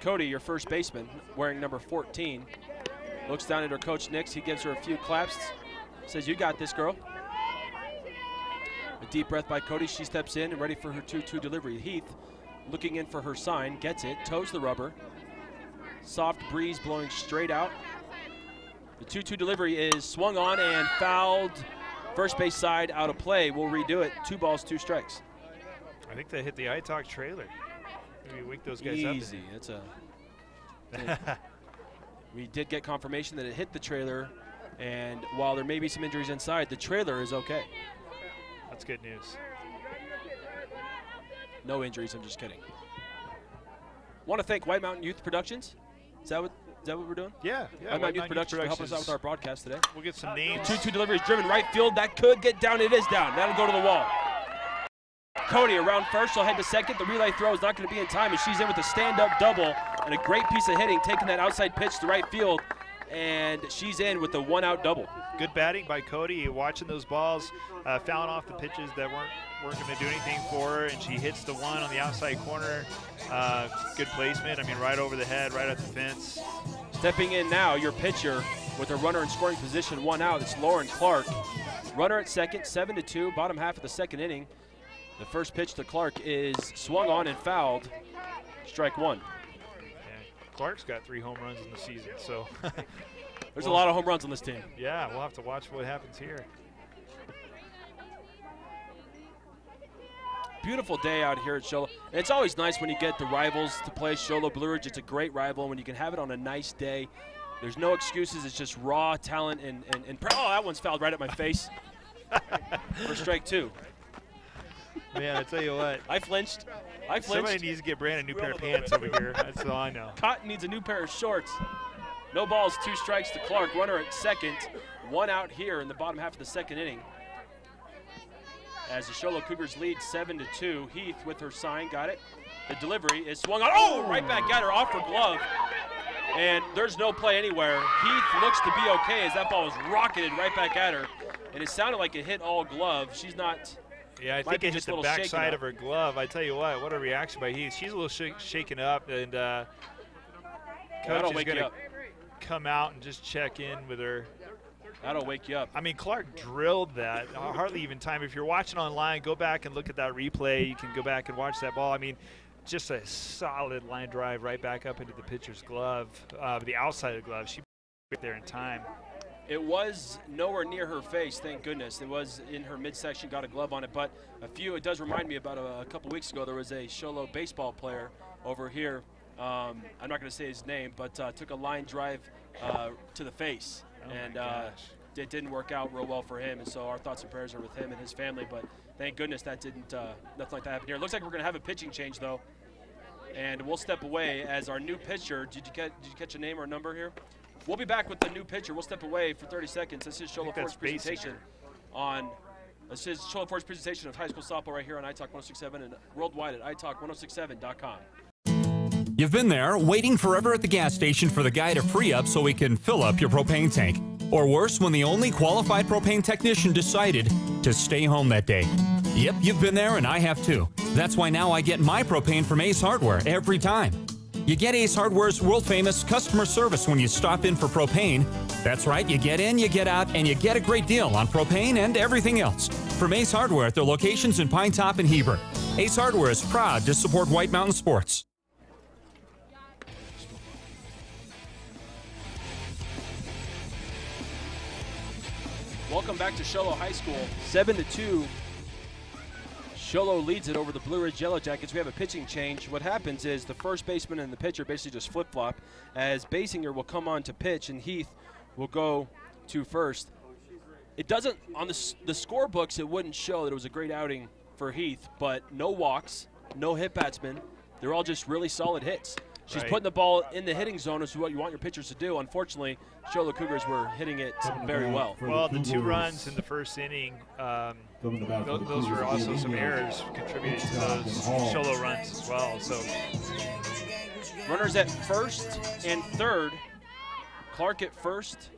Cody, your first baseman, wearing number 14, looks down at her coach, Nix. He gives her a few claps, says, "You got this, girl." A deep breath by Cody. She steps in and ready for her 2-2 delivery. Heath looking in for her sign, gets it, toes the rubber. Soft breeze blowing straight out. The 2-2 delivery is swung on and fouled. First base side out of play. We'll redo it. 2 balls, 2 strikes. I think they hit the iTalk trailer. Maybe wake those guys Easy. up. It's a. We did get confirmation that it hit the trailer, and while there may be some injuries inside, the trailer is okay. That's good news. No injuries. I'm just kidding. Want to thank White Mountain Youth Productions. Is that what we're doing? Yeah. White Mountain Youth Productions to help us out with our broadcast today. We'll get some names. 2-2 delivery is driven right field. That could get down. It is down. That'll go to the wall. Cody around first. She'll head to second. The relay throw is not going to be in time, and she's in with a stand-up double and a great piece of hitting, taking that outside pitch to right field, and she's in with a 1-out double. Good batting by Cody, watching those balls, fouling off the pitches that weren't going to do anything for her, and she hits the one on the outside corner. Good placement. I mean, right over the head, right at the fence. Stepping in now, your pitcher with a runner in scoring position, 1 out. It's Lauren Clark. Runner at second, 7-2, bottom half of the second inning. The first pitch to Clark is swung on and fouled. Strike 1. Yeah, Clark's got 3 home runs in the season, so. There's a lot of home runs on this team. Yeah, we'll have to watch what happens here. beautiful day out here at Show Low. And it's always nice when you get the rivals to play Show Low Blue Ridge. It's a great rival when you can have it on a nice day. There's no excuses. It's just raw talent and oh, that one's fouled right at my face. For strike 2. Man, I tell you what. I flinched. Somebody needs to get Brandon a new pair of pants over here. That's all I know. Cotton needs a new pair of shorts. No balls, 2 strikes to Clark. Runner at second. 1 out here in the bottom half of the second inning. As the Show Low Cougars lead 7-2. Heath with her sign, got it. The delivery is swung on. Oh, right back at her, off her glove. And there's no play anywhere. Heath looks to be okay as that ball was rocketed right back at her. And it sounded like it hit all glove. She's not. Yeah, I think it hit the backside of her glove. I tell you what a reaction by Heath. She's a little shaken up, and coach is going to come out and just check in with her. That'll wake you up. I mean, Clark drilled that. Hardly even time. If you're watching online, go back and look at that replay. You can go back and watch that ball. I mean, just a solid line drive right back up into the pitcher's glove, the outside of the glove. She right there in time. It was nowhere near her face, thank goodness. It was in her midsection, got a glove on it. But it does remind me about a couple weeks ago, there was a Show Low baseball player over here. I'm not going to say his name, but took a line drive to the face. And it didn't work out real well for him. And so our thoughts and prayers are with him and his family. But thank goodness that didn't, nothing like that happened here. It looks like we're going to have a pitching change, though. And we'll step away as our new pitcher. Did you catch a name or a number here? We'll be back with the new pitcher. We'll step away for 30 seconds. This is Show Low Ford's presentation this is Show Low Ford's presentation of high school softball right here on iTalk 106.7 and worldwide at iTalk1067.com. You've been there, waiting forever at the gas station for the guy to free up so he can fill up your propane tank. Or worse, when the only qualified propane technician decided to stay home that day. Yep, you've been there and I have too. That's why now I get my propane from Ace Hardware every time. You get Ace Hardware's world-famous customer service when you stop in for propane. That's right, you get in, you get out, and you get a great deal on propane and everything else. From Ace Hardware at their locations in Pine Top and Heber. Ace Hardware is proud to support White Mountain Sports. Welcome back to Show Low High School. 7-2. Show Low leads it over the Blue Ridge Yellowjackets. We have a pitching change. What happens is the first baseman and the pitcher basically just flip-flop as Basinger will come on to pitch and Heath will go to first. It doesn't, on the scorebooks, it wouldn't show that it was a great outing for Heath, but no walks, no hit batsmen. They're all just really solid hits. She's putting the ball in the hitting zone, which is what you want your pitchers to do. Unfortunately, Show Low Cougars were hitting it very well. Well, the 2 runs in the first inning, those were also some errors contributed to those Show Low runs as well. So, runners at first and third. Clark at first,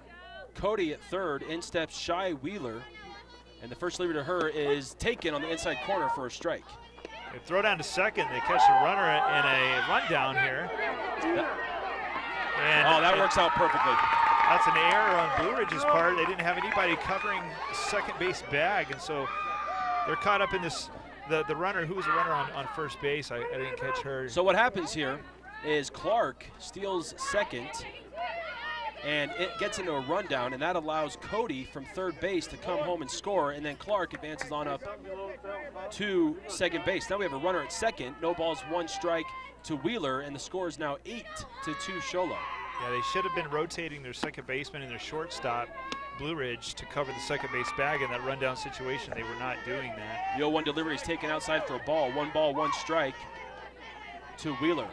Cody at third. In steps Shy Wheeler, and the first leader to her is taken on the inside corner for a strike. They throw down to second. They catch the runner in a rundown here. And that works out perfectly. That's an error on Blue Ridge's part. They didn't have anybody covering second base bag, and so they're caught up in this. The runner, who was the runner on first base? I didn't catch her. So what happens here is Clark steals second, and it gets into a rundown, and that allows Cody from third base to come home and score, and then Clark advances on up to second base. Now we have a runner at second, no balls, 1 strike to Wheeler, and the score is now 8-2 Show Low. Yeah, they should have been rotating their second baseman and their shortstop, Blue Ridge, to cover the second base bag in that rundown situation. They were not doing that. The 0-1 delivery is taken outside for a ball. 1 ball, 1 strike to Wheeler.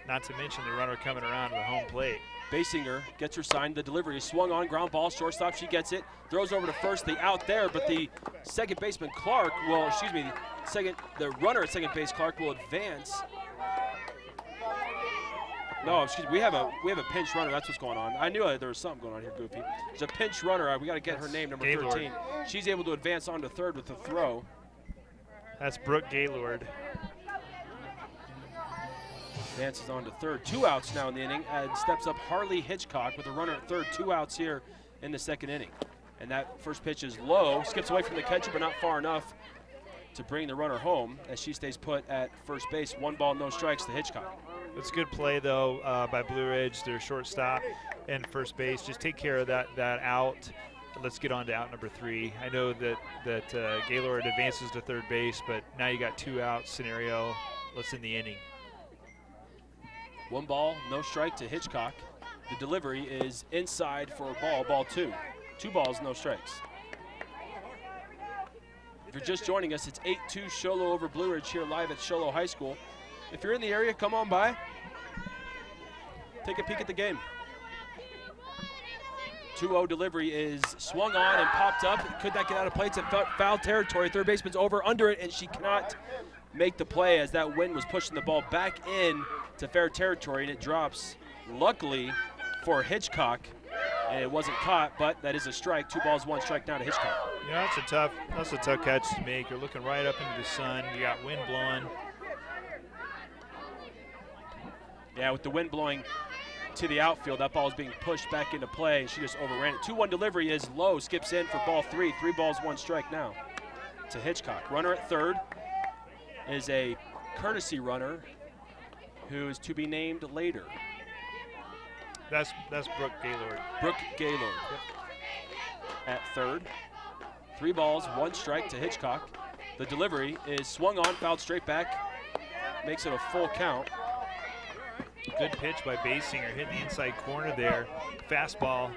Not to mention the runner coming around to the home plate. Basinger gets her sign. The delivery is swung on, ground ball, shortstop. She gets it, throws over to first. The out there, but the second baseman Clark will, the runner at second base Clark will advance. No, excuse me. We have a pinch runner. That's what's going on. I knew there was something going on here, Goofy. There's a pinch runner. We got to get her name, number Gaylord. 13. She's able to advance on to third with the throw. That's Brooke Gaylord. Advances on to third. 2 outs now in the inning, and steps up Harley Hitchcock with a runner at third. 2 outs here in the second inning. And that first pitch is low, skips away from the catcher, but not far enough to bring the runner home as she stays put at first base. 1 ball, no strikes to Hitchcock. It's good play, though, by Blue Ridge, their shortstop and first base. Just take care of that out. let's get on to out number 3. I know that Gaylord advances to third base, but now you got 2 outs scenario. Let's end the inning. 1 ball, no strike to Hitchcock. The delivery is inside for ball 2. 2 balls, no strikes. If you're just joining us, it's 8-2 Show Low over Blue Ridge here live at Show Low High School. If you're in the area, come on by. Take a peek at the game. 2-0 delivery is swung on and popped up. Could not get out of play. It's in foul territory. Third baseman's over under it, and she cannot make the play as that wind was pushing the ball back in to fair territory, and it drops. Luckily for Hitchcock, and it wasn't caught, but that is a strike. 2 balls, 1 strike now to Hitchcock. Yeah, that's a tough catch to make. You're looking right up into the sun. You got wind blowing. Yeah, with the wind blowing to the outfield, that ball is being pushed back into play. She just overran it. 2-1 delivery is low, skips in for ball 3. 3 balls, 1 strike now to Hitchcock. Runner at third is a courtesy runner who is to be named later. That's Brooke Gaylord. Brooke Gaylord. Yep. At third. 3 balls, 1 strike to Hitchcock. The delivery is swung on, fouled straight back. Makes it a full count. Good pitch by Basinger, hitting the inside corner there. Fastball.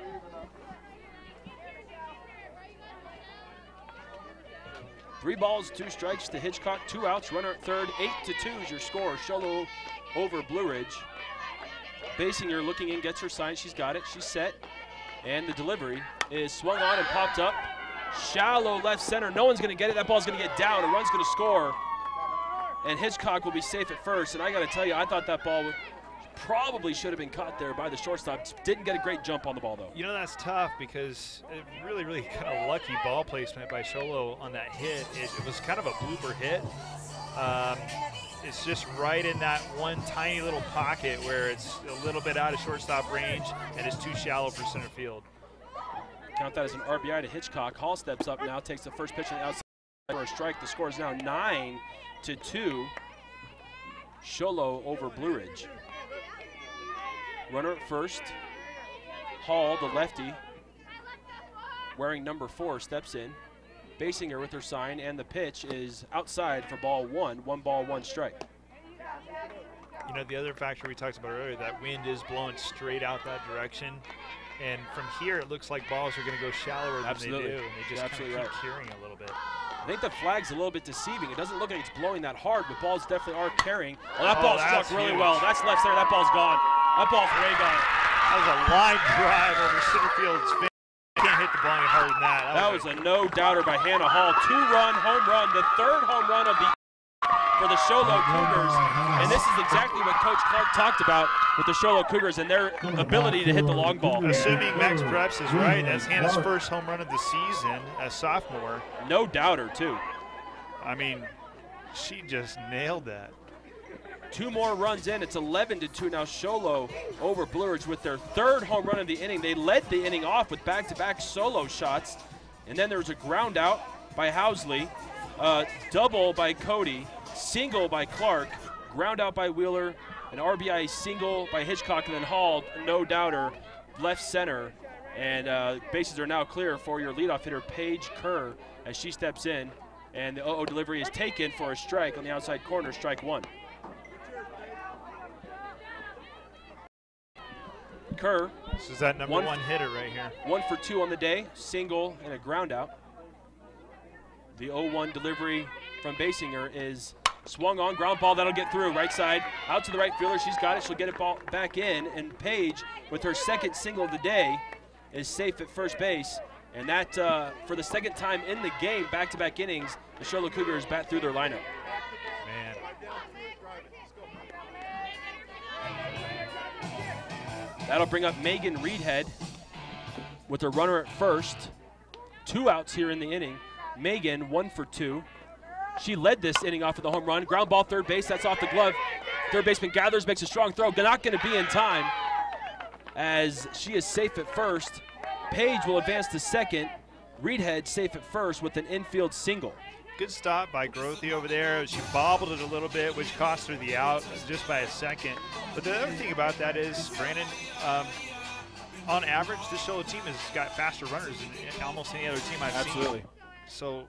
Three balls, 2 strikes to Hitchcock, 2 outs, runner at third. 8-2 is your score. Show Low over Blue Ridge. Basinger looking in, gets her sign. She's got it. She's set. And the delivery is swung on and popped up. Shallow left center. No one's going to get it. That ball's going to get down. A run's going to score. And Hitchcock will be safe at first. And I got to tell you, I thought that ball probably should have been caught there by the shortstop. Didn't get a great jump on the ball, though. You know, that's tough because it really kind of lucky ball placement by Sholo on that hit. It was kind of a blooper hit. It's just right in that one tiny little pocket where it's a little bit out of shortstop range and it's too shallow for center field. Count that as an RBI to Hitchcock. Hall steps up now, takes the first pitch on the outside for a strike. The score is now 9-2. Sholo over Blue Ridge. Runner at first. Hall, the lefty, wearing number 4, steps in. Basinger with her sign, and the pitch is outside for ball 1. 1 ball, 1 strike. You know, the other factor we talked about earlier, that wind is blowing straight out that direction. And from here, it looks like balls are going to go shallower than they do. And they just kind of keep carrying a little bit. I think the flag's a little bit deceiving. It doesn't look like it's blowing that hard, but balls definitely are carrying. Oh, that ball struck really well. That's left center. That ball's gone. That ball's way gone. That was a line drive over center field's fence. Can't hit the ball any harder than that. That was a no-doubter by Hannah Hall. 2-run home run, the 3rd home run of the for the Show Low Cougars. And this is exactly what Coach Clark talked about with the Show Low Cougars and their ability to hit the long ball. Assuming Max Preps is right, that's Hannah's first home run of the season as sophomore. No doubter, too. I mean, she just nailed that. 2 more runs in. It's 11-2 now. Show Low over Blue Ridge with their 3rd home run of the inning. They led the inning off with back-to-back solo shots. And then there was a ground out by Housley, double by Cody, single by Clark, ground out by Wheeler, an RBI single by Hitchcock, and then Hall, no doubter, left center. And bases are now clear for your leadoff hitter, Paige Kerr, as she steps in. And the 0-0 delivery is taken for a strike on the outside corner, strike 1. Kerr. This is that number 1 hitter right here. 1 for 2 on the day, single and a ground out. The 0-1 delivery from Basinger is swung on, ground ball, that'll get through, right side, out to the right fielder, she's got it, she'll get it ball back in, and Paige, with her 2nd single of the day, is safe at first base. And that, for the 2nd time in the game, back-to-back innings, the Show Low Cougars bat through their lineup. Man. That'll bring up Megan Reedhead with her runner at first. 2 outs here in the inning. Megan, 1 for 2. She led this inning off of the home run. Ground ball, third base, that's off the glove. Third baseman gathers, makes a strong throw. Not going to be in time as she is safe at first. Paige will advance to 2nd. Reedhead safe at first with an infield single. Good stop by Grothy over there. She bobbled it a little bit, which cost her the out just by a second. But the other thing about that is, Brandon, on average, this Shola team has got faster runners than almost any other team I've seen. Absolutely. So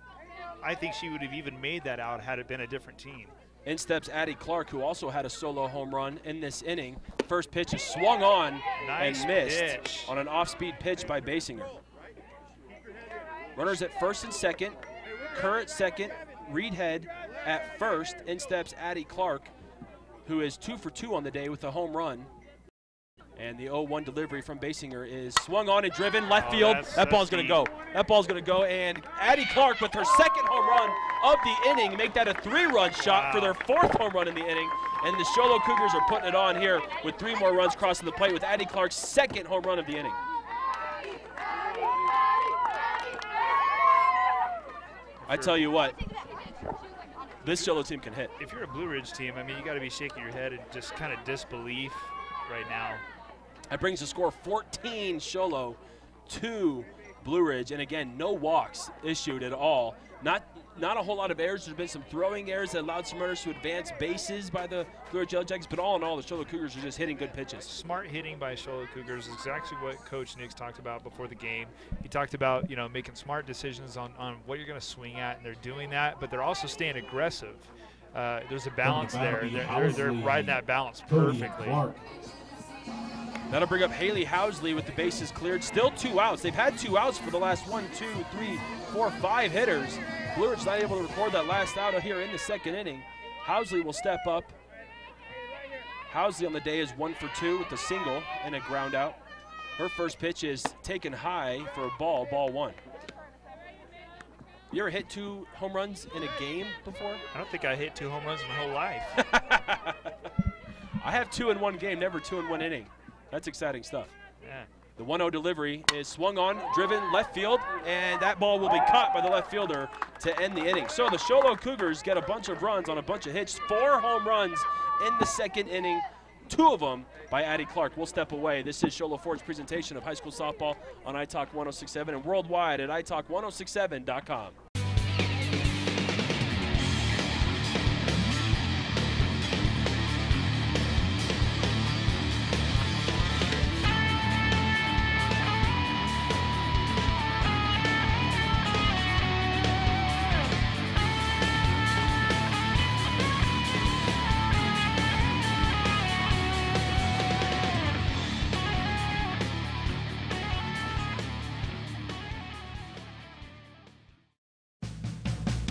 I think she would have even made that out had it been a different team. In steps Addie Clark, who also had a solo home run in this inning. First pitch is swung on and missed on an off-speed pitch by Basinger. Runners at first and second. Current second, Reed Head at first. In steps Addie Clark, who is 2 for 2 on the day with a home run. And the 0-1 delivery from Basinger is swung on and driven left field. That ball's going to go. That ball's going to go. And Addie Clark with her second home run of the inning, make that a 3-run shot for their 4th home run in the inning. And the Shola Cougars are putting it on here with 3 more runs crossing the plate with Addie Clark's 2nd home run of the inning. I tell you what, this Shola team can hit. If you're a Blue Ridge team, I mean, you got to be shaking your head in just kind of disbelief right now. That brings the score 14 Shola, 2 Blue Ridge, and again, no walks issued at all. Not a whole lot of errors. There's been some throwing errors that allowed some runners to advance bases by the Blue Ridge Yellowjackets, but all in all, the Shola Cougars are just hitting good pitches. Smart hitting by Shola Cougars is exactly what Coach Nix talked about before the game. He talked about, you know, making smart decisions on what you're going to swing at, and they're doing that, but they're also staying aggressive. There's a balance there. They're riding that balance perfectly. That'll bring up Haley Housley with the bases cleared. Still 2 outs. They've had 2 outs for the last 1, 2, 3, 4, 5 hitters. Blue Ridge not able to record that last out here in the 2nd inning. Housley will step up. Housley on the day is 1 for 2 with a single and a ground out. Her first pitch is taken high for a ball 1. You ever hit 2 home runs in a game before? I don't think I hit 2 home runs in my whole life. I have 2 in 1 game, never 2 in 1 inning. That's exciting stuff. Yeah. The 1-0 delivery is swung on, driven left field, and that ball will be caught by the left fielder to end the inning. So the Shola Cougars get a bunch of runs on a bunch of hits. 4 home runs in the 2nd inning, 2 of them by Addie Clark. We'll step away. This is Shola Ford's presentation of high school softball on iTalk 106.7 and worldwide at iTalk1067.com.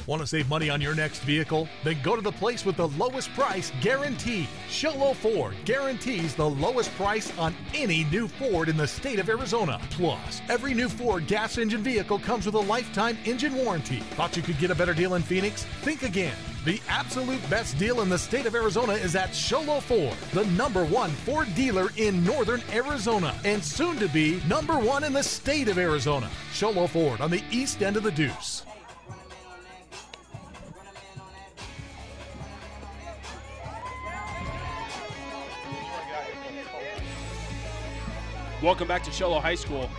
Want to save money on your next vehicle? Then go to the place with the lowest price guaranteed. Shola Ford guarantees the lowest price on any new Ford in the state of Arizona. Plus, every new Ford gas engine vehicle comes with a lifetime engine warranty. Thought you could get a better deal in Phoenix? Think again. The absolute best deal in the state of Arizona is at Shola Ford, the #1 Ford dealer in northern Arizona, and soon to be #1 in the state of Arizona. Shola Ford on the east end of the Deuce. Welcome back to Shola High School.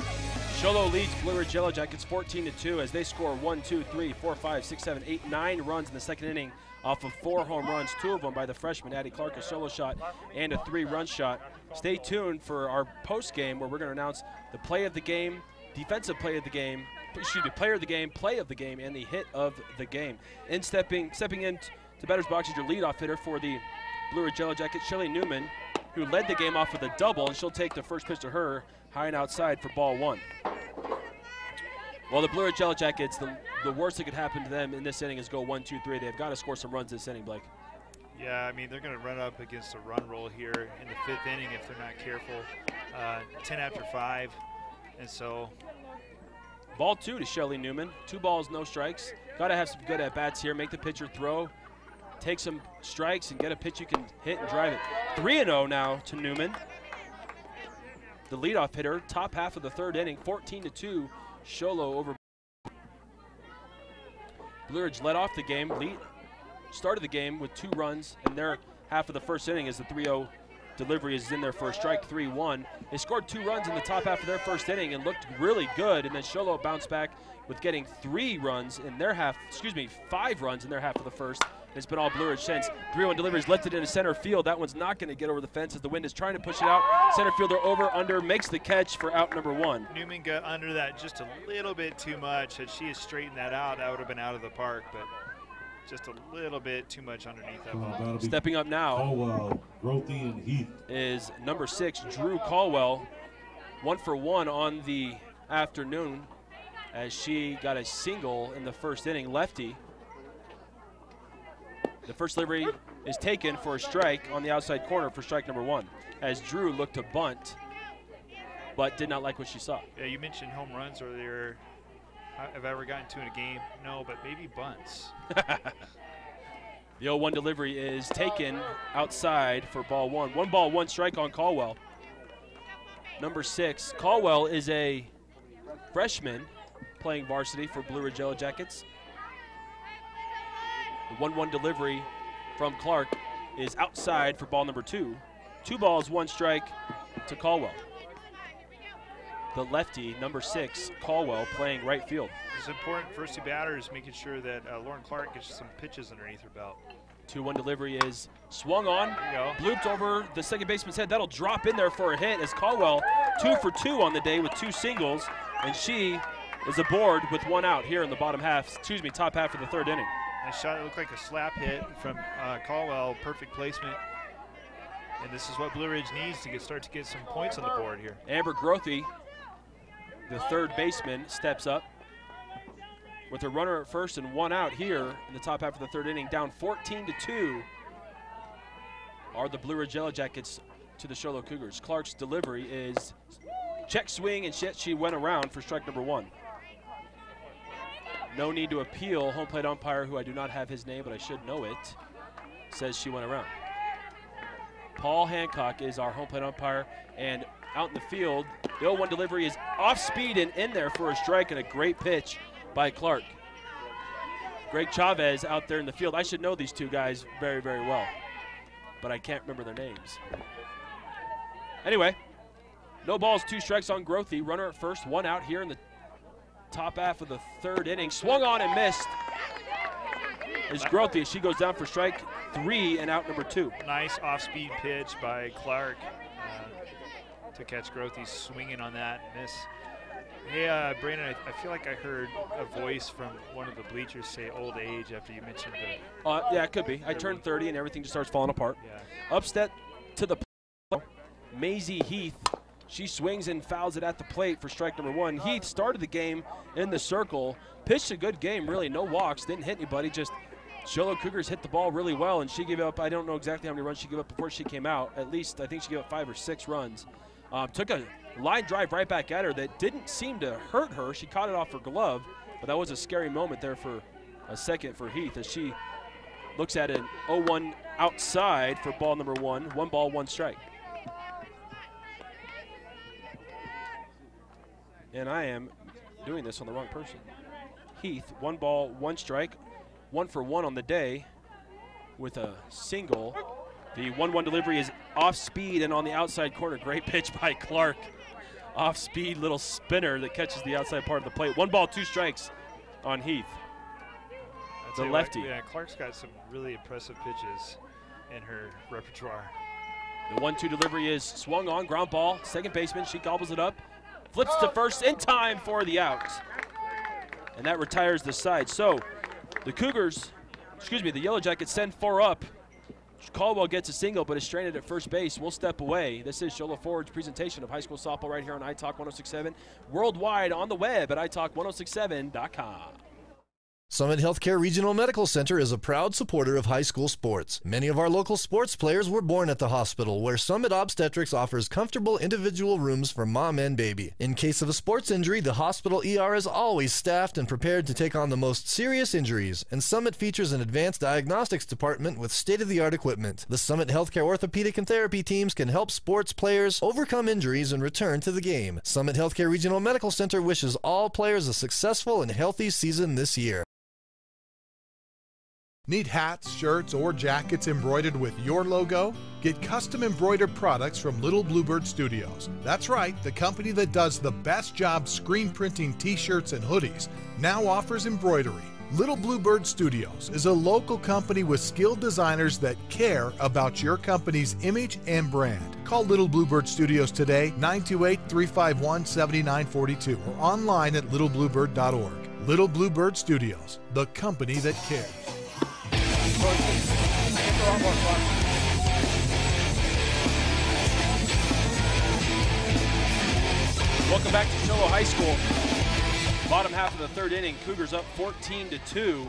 Shola leads Blue Ridge Yellowjackets 14-2 as they score 1, 2, 3, 4, 5, 6, 7, 8, 9 runs in the 2nd inning off of 4 home runs, 2 of them by the freshman Addie Clark, a solo shot and a 3-run shot. Stay tuned for our post game where we're going to announce the play of the game, defensive play of the game, player of the game, play of the game, and the hit of the game. And stepping in to batter's box is your leadoff hitter for the Blue Ridge Yellowjackets, Shelly Newman, who led the game off with a double, and she'll take the first pitch to her high and outside for ball 1. Well, the Blue Ridge Yellowjackets, the worst that could happen to them in this inning is go 1, 2, 3. They've got to score some runs this inning, Blake. Yeah, I mean, they're going to run up against a run roll here in the 5th inning if they're not careful. 10 after 5, and so. Ball 2 to Shelly Newman. 2 balls, no strikes. Got to have some good at-bats here. Make the pitcher throw. Take some strikes and get a pitch you can hit and drive it. 3-0 now to Newman. The leadoff hitter, top half of the 3rd inning, 14-2, Shola over. Blue Ridge led off the game, started the game with 2 runs, and their half of the 1st inning as the 3-0 delivery is in there for a strike, 3-1. They scored 2 runs in the top half of their 1st inning and looked really good, and then Shola bounced back with getting 5 runs in their half of the 1st, It's been all Blue Ridge since. 3-1 delivery is lifted into center field. That one's not going to get over the fence as the wind is trying to push it out. Center fielder over, under, makes the catch for out number 1. Newman got under that just a little bit too much. Had she straightened that out, that would have been out of the park, but just a little bit too much underneath that ball. Stepping up now Caldwell, Grothy, and Heath is number 6, Drew Caldwell. 1 for 1 on the afternoon as she got a single in the first inning, lefty. The first delivery is taken for a strike on the outside corner for strike number 1 as Drew looked to bunt but did not like what she saw. Yeah, you mentioned home runs earlier. Have I ever gotten 2 in a game? No, but maybe bunts. The 0-1 delivery is taken outside for ball 1. 1 ball, 1 strike on Caldwell. Number 6, Caldwell is a freshman playing varsity for Blue Ridge Yellowjackets. The 1-1 delivery from Clark is outside for ball number 2. 2 balls, 1 strike to Caldwell. The lefty, number 6, Caldwell, playing right field. It's important, first 2 batters, making sure that Lauren Clark gets some pitches underneath her belt. 2-1 delivery is swung on, blooped over the second baseman's head. That'll drop in there for a hit as Caldwell 2 for 2 on the day with 2 singles, and she is aboard with 1 out here in the top half of the 3rd inning. Nice shot. It looked like a slap hit from Caldwell. Perfect placement. And this is what Blue Ridge needs to start to get some points on the board here. Amber Grothy, the 3rd baseman, steps up with a runner at first and 1 out here in the top half of the 3rd inning. Down 14-2 are the Blue Ridge Yellowjackets to the Show Low Cougars. Clark's delivery is check swing, and she went around for strike number 1. No need to appeal. Home plate umpire, who I do not have his name, but I should know it, says she went around. Paul Hancock is our home plate umpire, and out in the field, the 0-1 delivery is off speed and in there for a strike, and a great pitch by Clark. Greg Chavez out there in the field. I should know these 2 guys very, very well, but I can't remember their names. Anyway, no balls, 2 strikes on Grothy. Runner at first, 1 out here in the top half of the 3rd inning. Swung on and missed is Grothy. She goes down for strike 3 and out number 2. Nice off-speed pitch by Clark to catch Grothy swinging on that miss. Hey, Brandon, I feel like I heard a voice from one of the bleachers say old age after you mentioned the... Yeah, it could be. I turned 30 and everything just starts falling apart. Yeah. Upstep to the plate, Maisie Heath. She swings and fouls it at the plate for strike number 1. Heath started the game in the circle, pitched a good game, really. No walks, didn't hit anybody, just Show Low Cougars hit the ball really well, and she gave up, I don't know exactly how many runs she gave up before she came out. At least, I think she gave up 5 or 6 runs. Took a line drive right back at her that didn't seem to hurt her. She caught it off her glove, but that was a scary moment there for a second for Heath as she looks at an 0-1 outside for ball number 1. 1 ball, 1 strike. And I am doing this on the wrong person. Heath, 1 ball, 1 strike, 1 for 1 on the day with a single. The 1-1 delivery is off speed and on the outside corner. Great pitch by Clark. Off speed little spinner that catches the outside part of the plate. 1 ball, 2 strikes on Heath. The lefty. Yeah, Clark's got some really impressive pitches in her repertoire. The 1-2 delivery is swung on, ground ball. Second baseman, she gobbles it up. Flips to first in time for the out. And that retires the side. So the Cougars, the Yellowjackets send 4 up. Caldwell gets a single, but is stranded at first base. We'll step away. This is Show Low Forward's presentation of high school softball right here on iTalk 106.7. Worldwide on the web at iTalk1067.com. Summit Healthcare Regional Medical Center is a proud supporter of high school sports. Many of our local sports players were born at the hospital, where Summit Obstetrics offers comfortable individual rooms for mom and baby. In case of a sports injury, the hospital ER is always staffed and prepared to take on the most serious injuries, and Summit features an advanced diagnostics department with state-of-the-art equipment. The Summit Healthcare orthopedic and therapy teams can help sports players overcome injuries and return to the game. Summit Healthcare Regional Medical Center wishes all players a successful and healthy season this year. Need hats, shirts, or jackets embroidered with your logo? Get custom embroidered products from Little Bluebird Studios. That's right, the company that does the best job screen printing t-shirts and hoodies now offers embroidery. Little Bluebird Studios is a local company with skilled designers that care about your company's image and brand. Call Little Bluebird Studios today, 928-351-7942, or online at littlebluebird.org. Little Bluebird Studios, the company that cares. Welcome back to Show Low High School. Bottom half of the third inning, Cougars up 14-2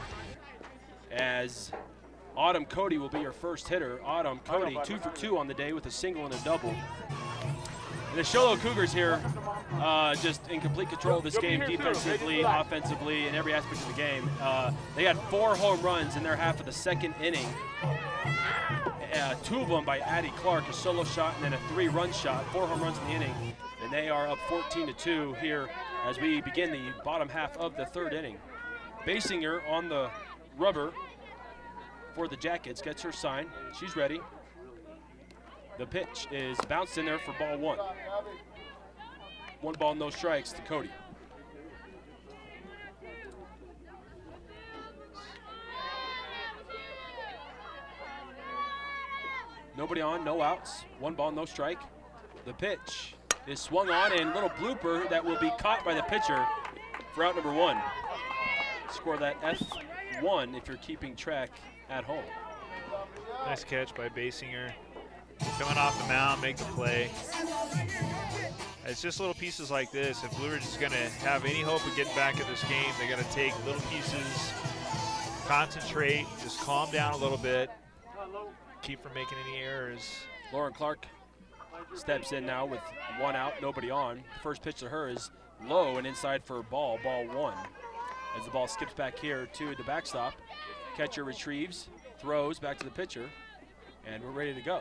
as Autumn Cody will be your first hitter. Autumn Cody 2 for 2 on the day with a single and a double. And the Show Low Cougars here just in complete control of this game defensively, offensively, in every aspect of the game. They had 4 home runs in their half of the second inning. 2 of them by Addie Clark, a solo shot and then a 3-run shot, 4 home runs in the inning. And they are up 14-2 here as we begin the bottom half of the third inning. Basinger on the rubber for the Jackets, gets her sign. She's ready. The pitch is bounced in there for ball 1. 1 ball, no strikes to Cody. Nobody on, no outs. 1 ball, no strike. The pitch is swung on, and little blooper that will be caught by the pitcher for out number 1. Score that F1 if you're keeping track at home. Nice catch by Basinger. Coming off the mound, make the play. It's just little pieces like this. If Blue Ridge is going to have any hope of getting back at this game, they got to take little pieces, concentrate, just calm down a little bit, keep from making any errors. Lauren Clark steps in now with 1 out, nobody on. First pitch to her is low and inside for ball 1. As the ball skips back here to the backstop, catcher retrieves, throws back to the pitcher, and we're ready to go.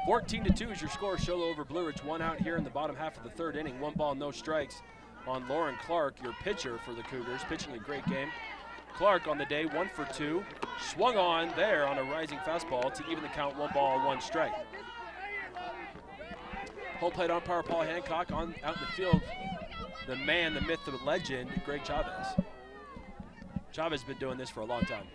14-2 is your score. Show Low over Blue Ridge. 1 out here in the bottom half of the third inning. 1 ball, no strikes on Lauren Clark, your pitcher for the Cougars, pitching a great game. Clark on the day, 1 for 2, swung on there on a rising fastball to even the count. 1 ball, 1 strike. Home plate umpire Paul Hancock, out in the field, the man, the myth, the legend, Greg Chavez. Chavez has been doing this for a long time.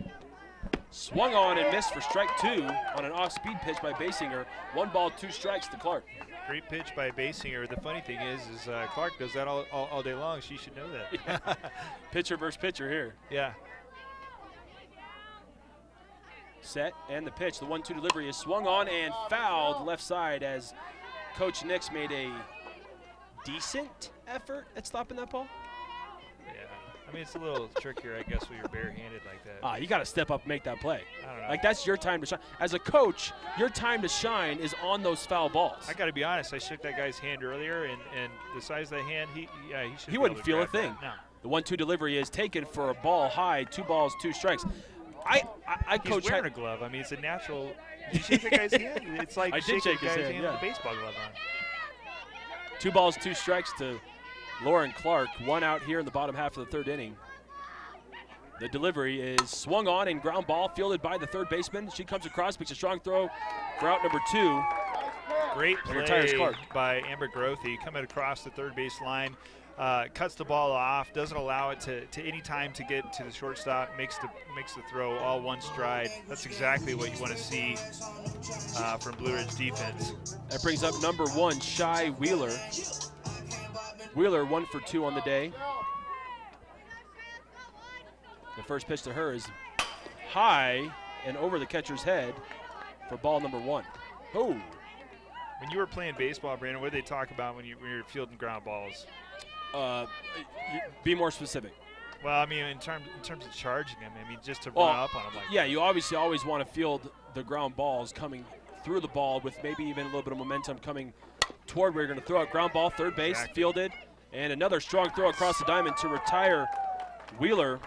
Swung on and missed for strike 2 on an off-speed pitch by Basinger. 1 ball, 2 strikes to Clark. Great pitch by Basinger. The funny thing is Clark does that all day long. She should know that. Yeah. Pitcher versus pitcher here. Yeah. Set and the pitch. The 1-2 delivery is swung on and fouled left side as Coach Nix made a decent effort at stopping that ball. Yeah. I mean, it's a little trickier, I guess, when you're barehanded like that. You got to step up and make that play. I don't know. Like, that's your time to shine. As a coach, your time to shine is on those foul balls. I got to be honest. I shook that guy's hand earlier, and the size of the hand, he should. He wouldn't feel a thing. No. The 1-2 delivery is taken for a ball high. 2 balls, 2 strikes. I coach. He's wearing a glove. I mean, it's a natural. You shake the guy's hand. It's like shaking the guy's hand with a baseball glove on. 2 balls, 2 strikes to Lauren Clark. 1 out here in the bottom half of the third inning. The delivery is swung on and ground ball fielded by the third baseman. She comes across, makes a strong throw for out number 2. Great play by Amber Grothy coming across the third base line. Cuts the ball off, doesn't allow it to any time to get to the shortstop, makes the throw all 1 stride. That's exactly what you want to see from Blue Ridge defense. That brings up number 1, Shy Wheeler. Wheeler 1 for 2 on the day. The first pitch to her is high and over the catcher's head for ball number 1. Oh! When you were playing baseball, Brandon, what did they talk about when you're fielding ground balls? Be more specific. Well, I mean, in terms of charging them, I mean, just to run up on them like that. You obviously always want to field the ground balls coming through the ball with maybe even a little bit of momentum coming toward where you're going to throw out. Ground ball, third base, fielded, and another strong throw across the diamond to retire Wheeler.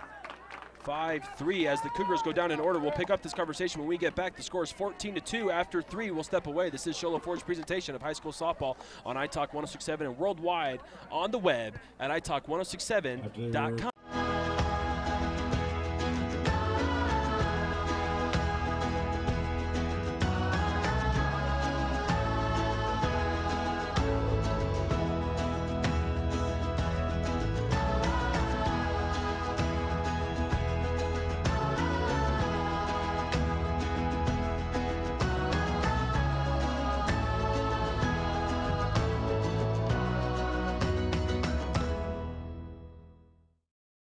5-3 as the Cougars go down in order. We'll pick up this conversation when we get back. The score is 14-2. After 3, we'll step away. This is Show Low Ford's presentation of high school softball on iTalk 106.7 and worldwide on the web at iTalk1067.com.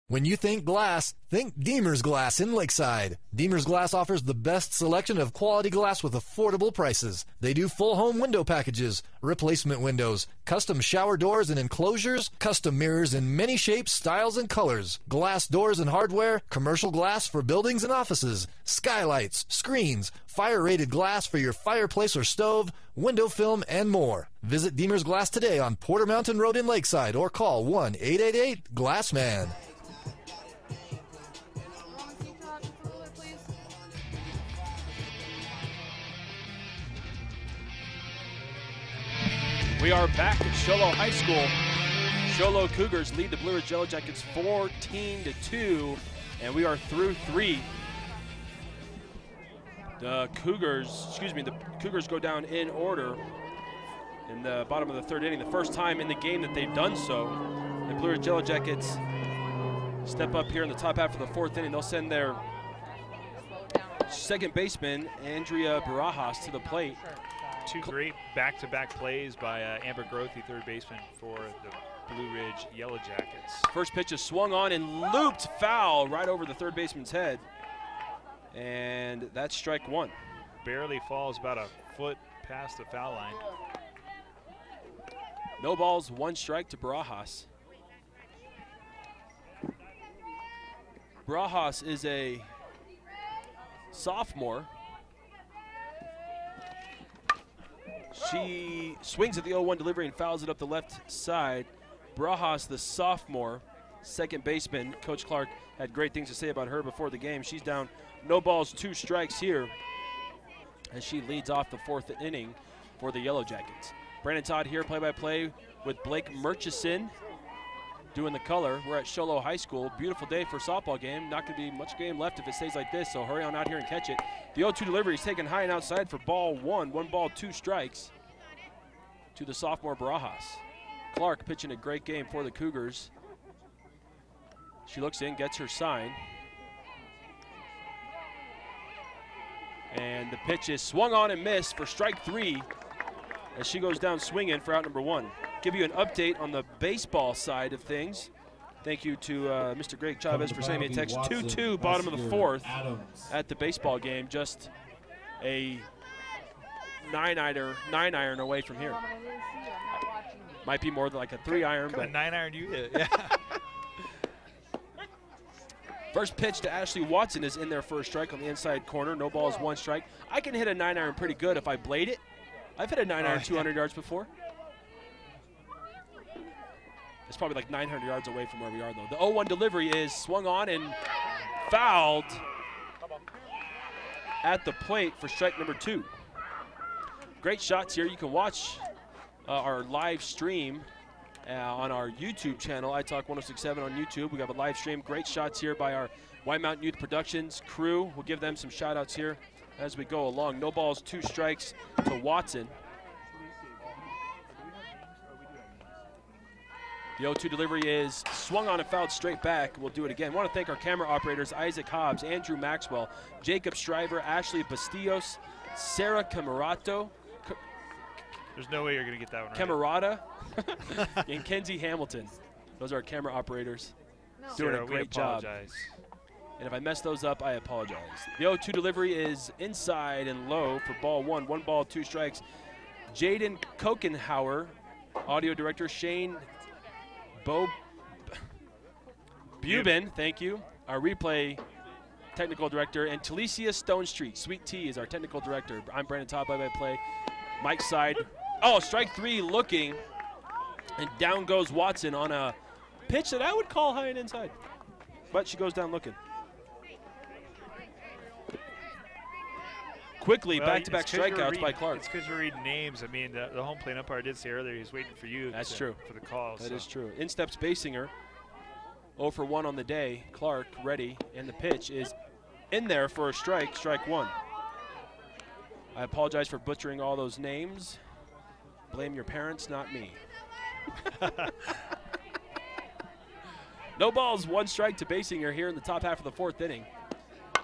When you think glass, think Deemer's Glass in Lakeside. Deemer's Glass offers the best selection of quality glass with affordable prices. They do full home window packages, replacement windows, custom shower doors and enclosures, custom mirrors in many shapes, styles, and colors, glass doors and hardware, commercial glass for buildings and offices, skylights, screens, fire-rated glass for your fireplace or stove, window film, and more. Visit Deemer's Glass today on Porter Mountain Road in Lakeside or call 1-888-GLASSMAN. We are back at Show Low High School. Show Low Cougars lead the Blue Ridge Yellowjackets 14-2, and we are through 3. The Cougars go down in order in the bottom of the 3rd inning. The first time in the game that they've done so. The Blue Ridge Yellowjackets step up here in the top half of the 4th inning. They'll send their second baseman, Andrea Barajas, to the plate. 2 great back-to-back plays by Amber Grothy, third baseman for the Blue Ridge Yellowjackets. First pitch is swung on and looped foul right over the third baseman's head. And that's strike 1. Barely falls about a foot past the foul line. No balls, 1 strike to Barajas. Barajas is a sophomore. She swings at the 0-1 delivery and fouls it up the left side. Barajas, the sophomore, second baseman. Coach Clark had great things to say about her before the game. She's down no balls, 2 strikes here as she leads off the 4th inning for the Yellowjackets. Brandon Todd here, play-by-play with Blake Murchison doing the color. We're at Show Low High School. Beautiful day for a softball game. Not going to be much game left if it stays like this, so hurry on out here and catch it. The 0-2 delivery is taken high and outside for ball 1. 1 ball, 2 strikes to the sophomore Barajas. Clark pitching a great game for the Cougars. She looks in, gets her sign. And the pitch is swung on and missed for strike 3 as she goes down swinging for out number 1. Give you an update on the baseball side of things. Thank you to Mr. Greg Chavez for sending me a text. 2-2, bottom of the 4th at the baseball game. Just a 9-iron away from here. Might be more than like a 3-iron. But 9-iron you hit, yeah. First pitch to Ashley Watson is in there for a strike on the inside corner. No balls, 1 strike. I can hit a 9-iron pretty good if I blade it. I've hit a 9-iron 200 yards before. It's probably like 900 yards away from where we are, though. The 0-1 delivery is swung on and fouled at the plate for strike number 2. Great shots here. You can watch our live stream on our YouTube channel, iTalk 1067 on YouTube. We have a live stream. Great shots here by our White Mountain Youth Productions crew. We'll give them some shout-outs here as we go along. No balls, 2 strikes to Watson. The 0-2 delivery is swung on and fouled straight back. We'll do it again. I want to thank our camera operators, Isaac Hobbs, Andrew Maxwell, Jacob Shriver, Ashley Bastillos, Sarah Camarato. There's no way you're going to get that one right. Camarata and Kenzie Hamilton. Those are our camera operators. Doing a great job. And if I mess those up, I apologize. The 0-2 delivery is inside and low for ball 1. 1 ball, 2 strikes. Jaden Kokenhauer, audio director, Shane Bubin, thank you, our replay technical director, and Talicia Stone Street. Sweet Tea is our technical director. I'm Brandon Todd, play-by-play. Mike's side. Oh, strike 3 looking, and down goes Watson on a pitch that I would call high and inside, but she goes down looking. Quickly, back-to-back strikeouts by Clark. It's because you're reading names. I mean, the home plate umpire did say earlier he's waiting for you. That's true. For the call. That is true. In steps Basinger. 0 for 1 on the day. Clark ready, and the pitch is in there for a strike. Strike 1. I apologize for butchering all those names. Blame your parents, not me. No balls, 1 strike to Basinger here in the top half of the 4th inning.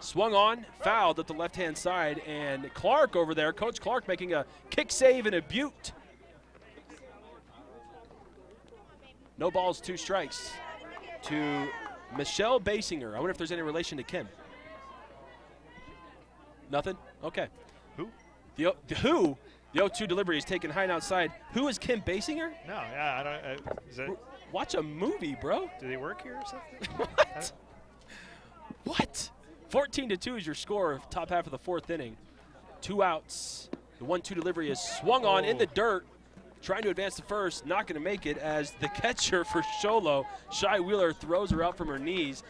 Swung on, fouled at the left-hand side, and Clark over there, Coach Clark making a kick save and a butte. No balls, 2 strikes to Michelle Basinger. I wonder if there's any relation to Kim. Nothing? Okay. Who? The 0-2 delivery is taken high and outside. Who is Kim Basinger? No, yeah, I don't. Is that? Watch a movie, bro. Do they work here or something? What? What? 14-2 is your score. Top half of the 4th inning. 2 outs. The 1-2 delivery is swung on in the dirt. Trying to advance to first, not going to make it as the catcher for Sholo, Shy Wheeler, throws her out from her knees.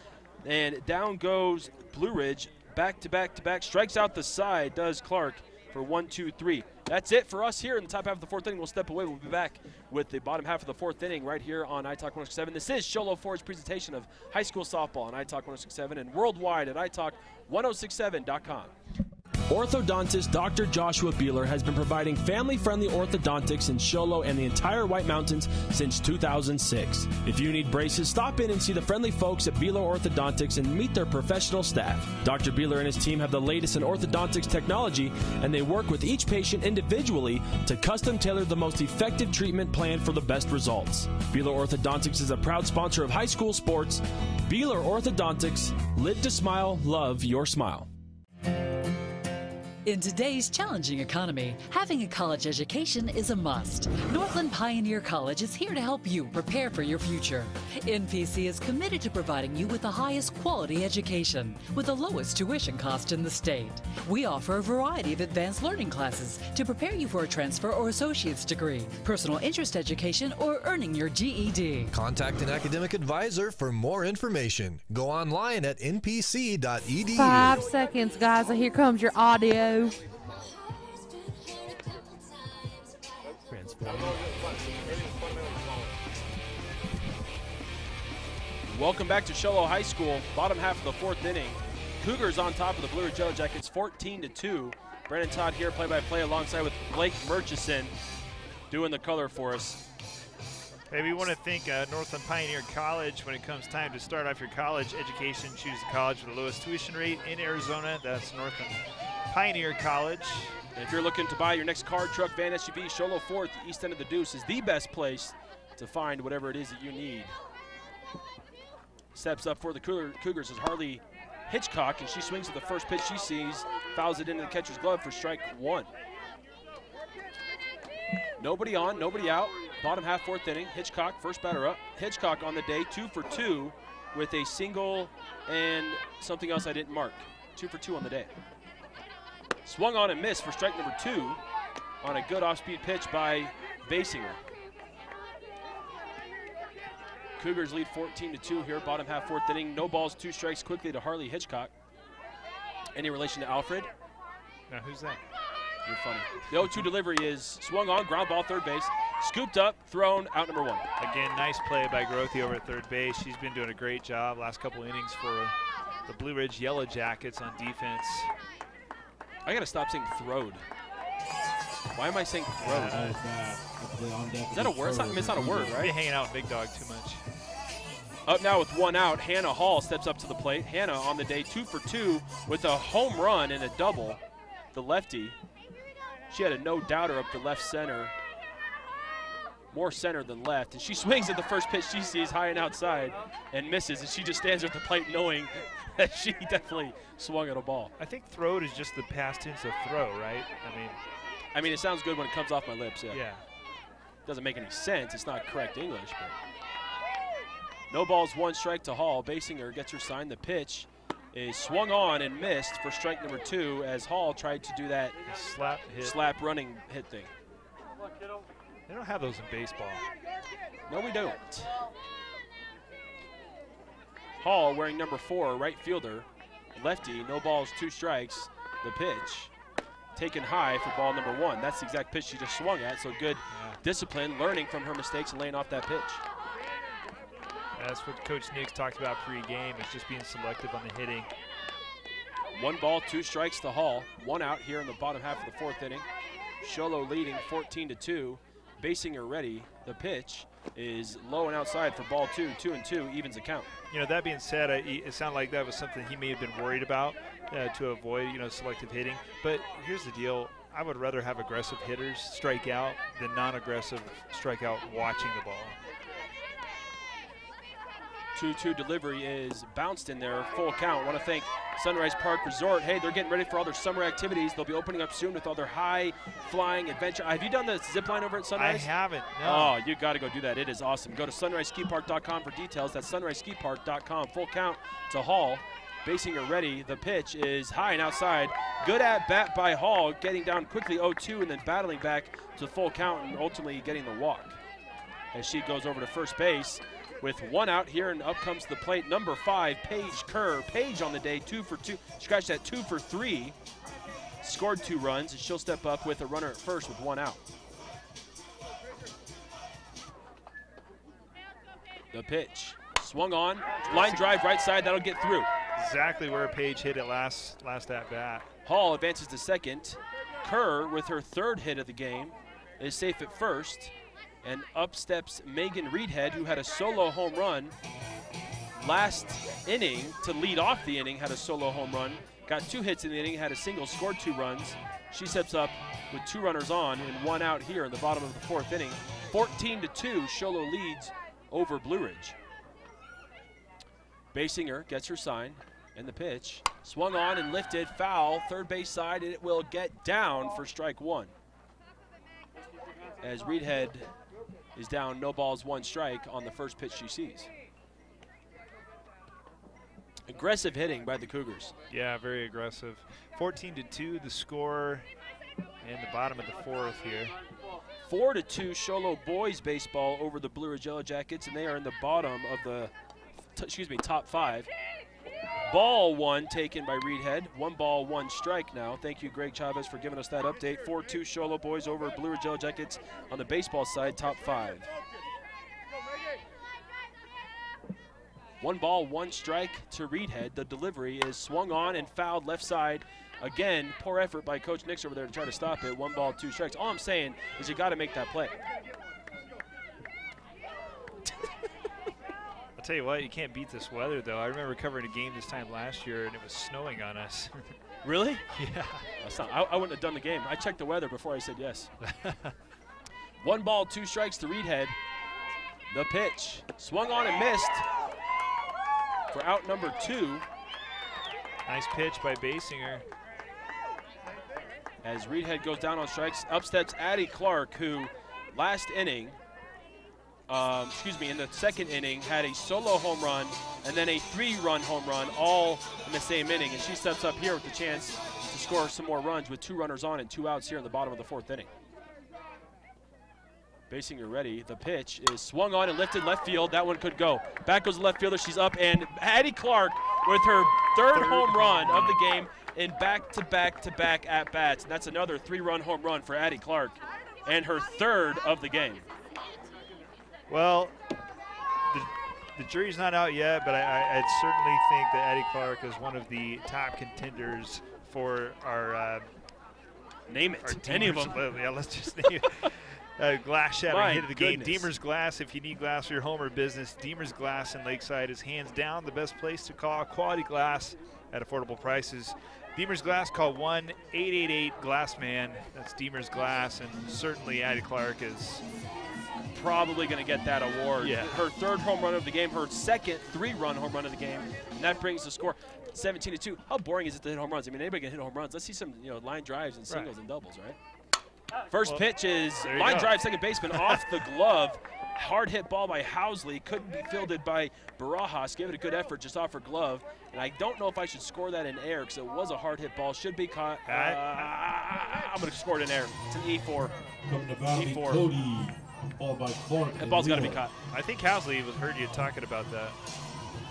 And down goes Blue Ridge. Back to back to back. Strikes out the side, does Clark for 1-2-3. That's it for us here in the top half of the 4th inning. We'll step away. We'll be back with the bottom half of the 4th inning right here on iTalk 106.7. This is Sholo Ford's presentation of high school softball on iTalk 106.7 and worldwide at iTalk1067.com. Orthodontist Dr. Joshua Beeler has been providing family-friendly orthodontics in Sholo and the entire White Mountains since 2006. If you need braces, stop in and see the friendly folks at Beeler Orthodontics and meet their professional staff. Dr. Beeler and his team have the latest in orthodontics technology, and they work with each patient individually to custom tailor the most effective treatment plan for the best results. Beeler Orthodontics is a proud sponsor of high school sports. Beeler Orthodontics, live to smile, love your smile. In today's challenging economy, having a college education is a must. Northland Pioneer College is here to help you prepare for your future. NPC is committed to providing you with the highest quality education with the lowest tuition cost in the state. We offer a variety of advanced learning classes to prepare you for a transfer or associate's degree, personal interest education, or earning your GED. Contact an academic advisor for more information. Go online at npc.edu. 5 seconds, guys. Here comes your audio. Welcome back to Sholo High School, bottom half of the 4th inning. Cougars on top of the Blue Ridge Yellowjackets, 14-2. Brandon Todd here, play-by-play, alongside with Blake Murchison, doing the color for us. Hey, we want to thank Northland Pioneer College. When it comes time to start off your college education, choose the college with the lowest tuition rate in Arizona. That's Northland Pioneer College. And if you're looking to buy your next car, truck, van, SUV, Sholo Ford, the east end of the Deuce is the best place to find whatever it is that you need. Steps up for the Cougars is Harley Hitchcock, and she swings at the first pitch she sees, fouls it into the catcher's glove for strike 1. Nobody on, nobody out. Bottom half, 4th inning. Hitchcock, first batter up. Hitchcock on the day, 2 for 2 with a single and something else I didn't mark. 2 for 2 on the day. Swung on and missed for strike number 2 on a good off-speed pitch by Basinger. Cougars lead 14-2 here, bottom half, 4th inning. No balls, 2 strikes quickly to Harley Hitchcock. Any relation to Alfred? Now, who's that? You're funny. The 0-2 delivery is swung on, ground ball, third base. Scooped up, thrown, out number 1. Again, nice play by Grothy over at third base. She's been doing a great job last couple innings for the Blue Ridge Yellowjackets on defense. I got to stop saying throwed. Why am I saying throwed? Is that a word? It's not a word, right? You're hanging out with Big Dog too much. Up now with 1 out, Hannah Hall steps up to the plate. Hannah on the day, 2 for 2 with a home run and a double. The lefty. She had a no-doubter up the left center. More center than left. And she swings at the first pitch she sees high and outside and misses. And she just stands at the plate knowing that she definitely swung at a ball. I think throwed is just the past tense of throw, right? I mean, it sounds good when it comes off my lips, yeah. Yeah. Doesn't make any sense. It's not correct English, but. No balls, 1 strike to Hall. Basinger gets her sign. The pitch is swung on and missed for strike number 2 as Hall tried to do that slap running hit thing. They don't have those in baseball. No, we don't. Hall wearing number 4, right fielder, lefty, no balls, 2 strikes. The pitch taken high for ball number 1. That's the exact pitch she just swung at, so good discipline, learning from her mistakes and laying off that pitch. That's what Coach Nix talked about pre-game, is just being selective on the hitting. 1 ball, 2 strikes to Hall. 1 out here in the bottom half of the 4th inning. Sholo leading 14-2. Basinger ready. The pitch is low and outside for ball 2. 2-2 evens the count. You know, that being said, it sounded like that was something he may have been worried about to avoid, selective hitting. But here's the deal. I would rather have aggressive hitters strike out than non-aggressive strike out watching the ball. 2-2 delivery is bounced in there, full count. I want to thank Sunrise Park Resort. Hey, they're getting ready for all their summer activities. They'll be opening up soon with all their high-flying adventure. Have you done the zip line over at Sunrise? I haven't, no. Oh, you got to go do that. It is awesome. Go to sunriseskipark.com for details. That's sunriseskipark.com. Full count to Hall. Basinger ready. The pitch is high and outside. Good at bat by Hall, getting down quickly 0-2 and then battling back to full count and ultimately getting the walk. As she goes over to first base with 1 out here, and up comes the plate number 5, Paige Kerr. Paige on the day, 2 for 2. Scratched that 2 for 3. Scored 2 runs, and she'll step up with a runner at first with 1 out. The pitch. Swung on. Line drive right side. That'll get through. Exactly where Paige hit it last at bat. Hall advances to second. Kerr, with her 3rd hit of the game, is safe at first. And up steps Megan Reedhead, who had a solo home run last inning to lead off the inning, had a solo home run. Got 2 hits in the inning, had a single, scored 2 runs. She steps up with 2 runners on and 1 out here in the bottom of the 4th inning. 14-2, Sholo leads over Blue Ridge. Basinger gets her sign, and the pitch swung on and lifted, foul, third base side, and it will get down for strike 1. As Reedhead is down, no balls, 1 strike on the first pitch she sees. Aggressive hitting by the Cougars. Yeah, very aggressive. 14-2 the score in the bottom of the 4th here. 4-2 Sholo boys baseball over the Blue Ridge Yellowjackets, and they are in the bottom of the top 5. Ball 1 taken by Reedhead. 1 ball, 1 strike now. Thank you, Greg Chavez, for giving us that update. 4-2 Sholo boys over Blue Ridge Yellowjackets on the baseball side, top 5. 1 ball, 1 strike to Reedhead. The delivery is swung on and fouled left side. Again, poor effort by Coach Nix over there to try to stop it. 1 ball, 2 strikes. All I'm saying is you got to make that play. Tell you what, you can't beat this weather, though. I remember covering a game this time last year, and it was snowing on us. Really? Yeah. That's not, I wouldn't have done the game. I checked the weather before I said yes. 1 ball, 2 strikes to Reedhead. The pitch swung on and missed for out number 2. Nice pitch by Basinger. As Reedhead goes down on strikes, up steps Addie Clark, who last inning, in the 2nd inning, had a solo home run and then a 3-run home run, all in the same inning. And she steps up here with the chance to score some more runs with 2 runners on and 2 outs here in the bottom of the 4th inning. Basinger ready. The pitch is swung on and lifted left field. That one could go. Back goes the left fielder. She's up, and Addie Clark with her 3rd home run of the game in back-to-back-to-back at-bats. And that's another 3-run home run for Addie Clark and her 3rd of the game. Well, the jury's not out yet, but I'd certainly think that Addie Clark is one of the top contenders for our name it. Any of them. Yeah, let's just name it. Glass shattering hit of the game. Goodness. Deemer's Glass. If you need glass for your home or business, Deemer's Glass in Lakeside is hands down the best place to call. Quality glass at affordable prices. Deemer's Glass, call 1-888-GLASSMAN. That's Deemer's Glass, and certainly Addie Clark is probably going to get that award. Yeah. Her 3rd home run of the game, her 2nd 3-run home run of the game, and that brings the score 17-2. How boring is it to hit home runs? I mean, anybody can hit home runs. Let's see some, line drives and singles and doubles, right? First pitch is line drive, second baseman off the glove. Hard hit ball by Housley. Couldn't be fielded by Barajas. Gave it a good effort just off her glove. And I don't know if I should score that in air because it was a hard hit ball. Should be caught. I'm going to score it in air. It's an E4. E4. Cody, ball by Clark. That ball's got to be caught. I think Housley heard you talking about that.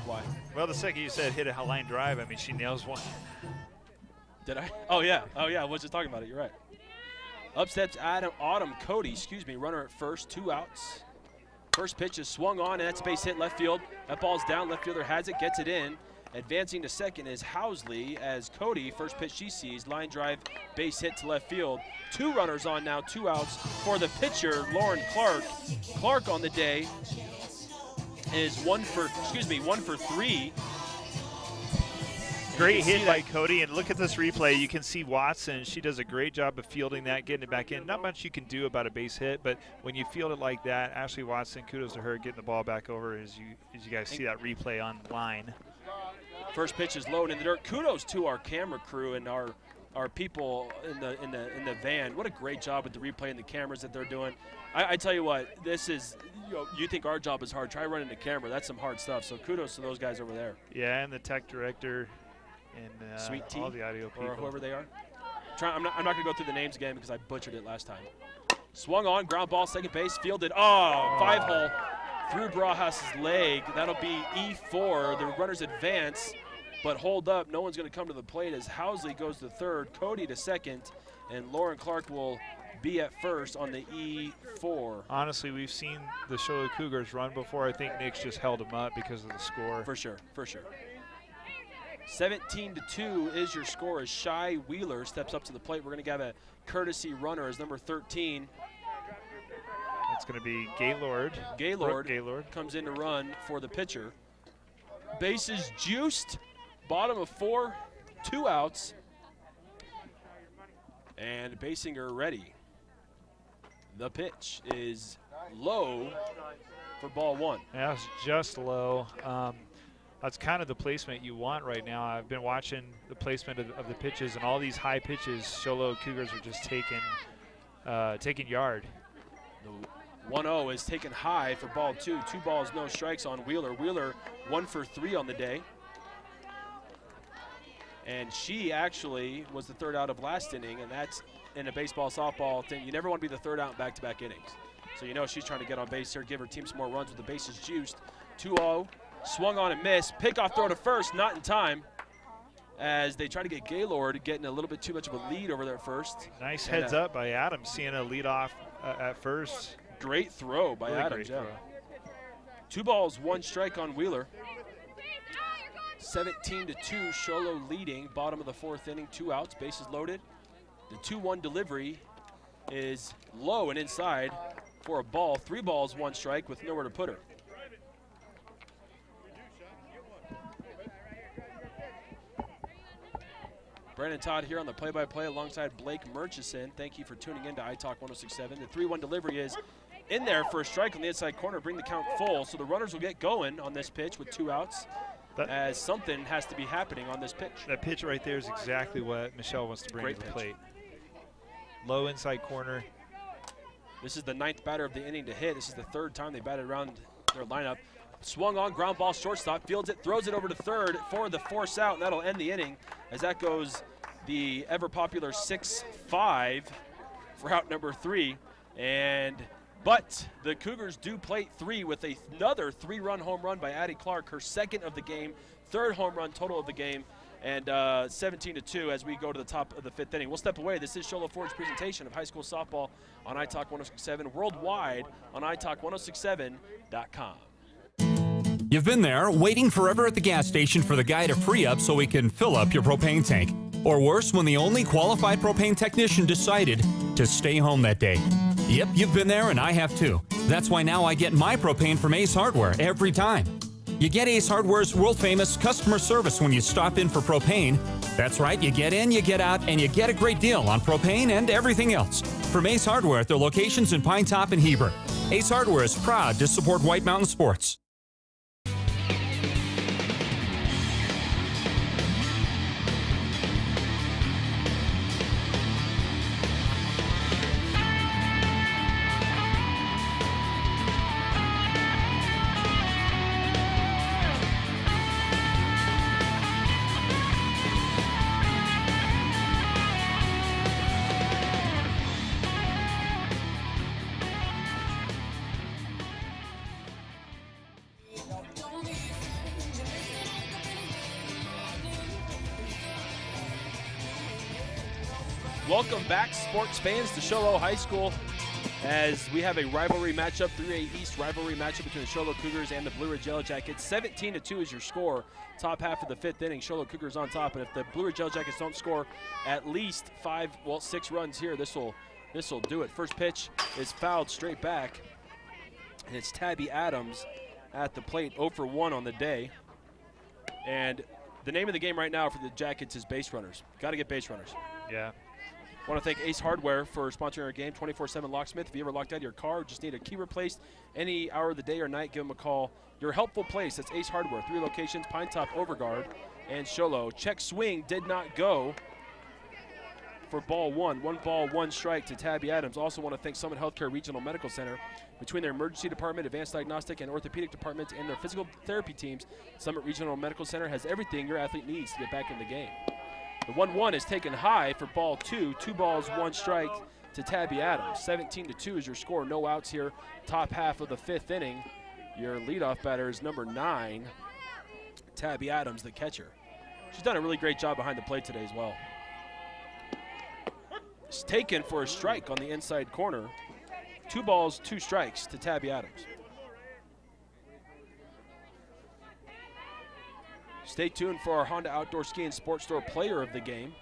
Why? Well, the second you said hit a line drive, I mean, she nails one. Did I? Oh, yeah. I was just talking about it. You're right. Up steps Autumn Cody, runner at first, 2 outs. First pitch is swung on, and that's a base hit left field. That ball's down, left fielder has it, gets it in. Advancing to second is Housley as Cody, first pitch she sees, line drive, base hit to left field. 2 runners on now, 2 outs for the pitcher, Lauren Clark. Clark on the day is 1 for 3 Great hit by Cody, and look at this replay. You can see Watson. She does a great job of fielding that, getting it back in. Not much you can do about a base hit, but when you field it like that, Ashley Watson, kudos to her getting the ball back over as you guys see that replay online. First pitch is low and in the dirt. Kudos to our camera crew and our people in the van. What a great job with the replay and the cameras that they're doing. I tell you what, this is, you think our job is hard. Try running the camera. That's some hard stuff. So kudos to those guys over there. Yeah, and the tech director and Sweet Tea, all the audio people. or whoever they are. I'm not going to go through the names again because I butchered it last time. Swung on, ground ball, second base, fielded. Oh, 5-hole through Barajas' leg. That'll be E4. The runners advance, but hold up. No one's going to come to the plate as Housley goes to third, Cody to second, and Lauren Clark will be at first on the E4. Honestly, we've seen the Show Cougars run before. I think Nick's just held them up because of the score. For sure, for sure. 17-2 is your score as Shy Wheeler steps up to the plate. We're going to have a courtesy runner as number 13. That's going to be Gaylord. Gaylord comes in to run for the pitcher. Bases juiced, bottom of 4, 2 outs. And Basinger ready. The pitch is low for ball 1. Yeah, it's just low. That's kind of the placement you want right now. I've been watching the placement of the pitches, and all these high pitches, Sholo Cougars are just taking yard. The 1-0 is taken high for ball 2. 2 balls, no strikes on Wheeler. Wheeler 1 for 3 on the day. And she actually was the third out of last inning, and that's in a baseball, softball thing. You never want to be the third out in back-to-back innings. So you know she's trying to get on base here, give her team some more runs with the bases juiced. 2-0, swung on and missed. Pickoff throw to first, not in time, as they try to get Gaylord getting a little bit too much of a lead over there first. Nice heads up by Adams, seeing a lead off at first. Great throw by Adams, yeah. 2 balls, 1 strike on Wheeler. 17-2, Sholo leading, bottom of the 4th inning, 2 outs, bases loaded. The 2-1 delivery is low and inside for a ball. 3 balls, 1 strike with nowhere to put her. Brandon Todd here on the play-by-play alongside Blake Murchison. Thank you for tuning in to iTalk 106.7. The 3-1 delivery is in there for a strike on the inside corner, bring the count full. So the runners will get going on this pitch with 2 outs. As something has to be happening on this pitch. That pitch right there is exactly what Michelle wants to bring to the plate. Low inside corner. This is the 9th batter of the inning to hit. This is the 3rd time they batted around their lineup. Swung on, ground ball, shortstop, fields it, throws it over to third for the force out, and that'll end the inning as that goes the ever-popular 6-5 for out number 3. But the Cougars do plate 3 with another 3-run home run by Addie Clark, her 2nd of the game, 3rd home run total of the game, and 17-2 as we go to the top of the 5th inning. We'll step away. This is Sholo Ford's presentation of high school softball on iTalk 106.7, worldwide on iTalk1067.com. You've been there, waiting forever at the gas station for the guy to free up so we can fill up your propane tank. Or worse, when the only qualified propane technician decided to stay home that day. Yep, you've been there and I have too. That's why now I get my propane from Ace Hardware every time. You get Ace Hardware's world-famous customer service when you stop in for propane. That's right, you get in, you get out, and you get a great deal on propane and everything else. From Ace Hardware at their locations in Pine Top and Heber. Ace Hardware is proud to support White Mountain Sports. Welcome back, sports fans, to Sholo High School as we have a rivalry matchup, 3A East rivalry matchup between the Sholo Cougars and the Blue Ridge Yellowjackets. 17-2 is your score. Top half of the 5th inning, Sholo Cougars on top, and if the Blue Ridge Yellowjackets don't score at least 6 runs here, this will do it. First pitch is fouled straight back, and it's Tabby Adams at the plate, 0 for 1 on the day. And The name of the game right now for the Jackets is base runners. Got to get base runners. Yeah. Want to thank Ace Hardware for sponsoring our game, 24/7 Locksmith. If you ever locked out of your car, just need a key replaced any hour of the day or night, give them a call. Your helpful place, that's Ace Hardware. 3 locations, Pine Top, Overguard, and Sholo. Check swing did not go for ball 1. 1 ball, 1 strike to Tabby Adams. Also want to thank Summit Healthcare Regional Medical Center. Between their emergency department, advanced diagnostic, and orthopedic departments, and their physical therapy teams, Summit Regional Medical Center has everything your athlete needs to get back in the game. The 1-1 is taken high for ball 2. 2 balls, 1 strike to Tabby Adams. 17-2 is your score. No outs here. Top half of the 5th inning. Your leadoff batter is number 9, Tabby Adams, the catcher. She's done a really great job behind the plate today as well. It's taken for a strike on the inside corner. 2 balls, 2 strikes to Tabby Adams. Stay tuned for our Honda Outdoor Ski and Sports Store player of the game.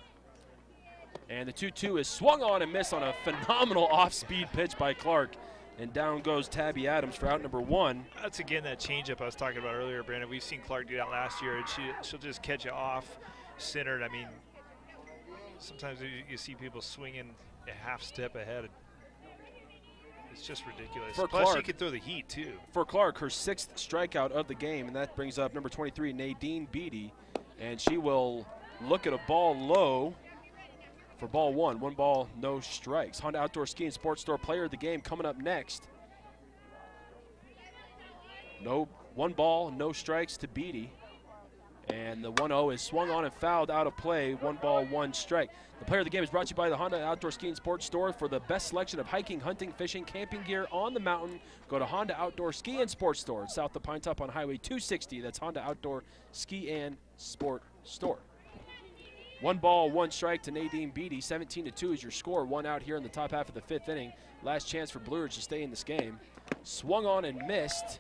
And the 2-2 is swung on and missed on a phenomenal off-speed pitch by Clark. And down goes Tabby Adams for out number 1. That's, again, that changeup I was talking about earlier, Brandon. We've seen Clark do that last year, and she'll just catch it off-centered. I mean, sometimes you see people swinging a half step ahead. It's just ridiculous. For Plus, Clark, she can throw the heat, too. For Clark, her 6th strikeout of the game, and that brings up number 23, Nadine Beatty. And she will look at a ball low for ball 1. 1 ball, no strikes. Honda Outdoor Ski and Sports Store player of the game coming up next. 1 ball, no strikes to Beatty. And the 1-0 is swung on and fouled out of play. 1 ball, 1 strike. The player of the game is brought to you by the Honda Outdoor Ski and Sports Store. For the best selection of hiking, hunting, fishing, camping gear on the mountain, go to Honda Outdoor Ski and Sports Store, south of Pine Top on Highway 260. That's Honda Outdoor Ski and Sport Store. 1 ball, 1 strike to Nadine Beatty. 17-2 is your score. 1 out here in the top half of the 5th inning. Last chance for Blue Ridge to stay in this game. Swung on and missed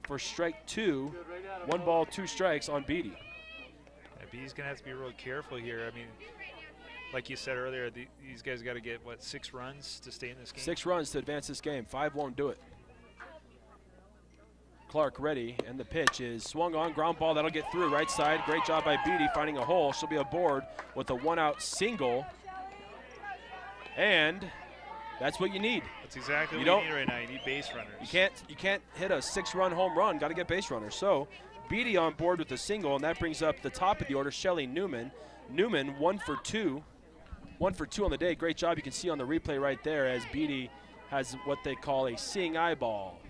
for strike 2. 1 ball, 2 strikes on Beatty. Yeah, Beatty's going to have to be real careful here. I mean, like you said earlier, these guys got to get, what, 6 runs to stay in this game? 6 runs to advance this game. 5 won't do it. Clark ready, and the pitch is swung on. Ground ball, that'll get through right side. Great job by Beatty finding a hole. She'll be aboard with a 1-out single. And that's what you need. That's exactly what you need right now. You need base runners. You can't hit a 6-run home run. Got to get base runners. So Beatty on board with a single, and that brings up the top of the order, Shelly Newman. Newman 1 for 2. 1 for 2 on the day. Great job. You can see on the replay right there as Beatty has what they call a seeing eyeball.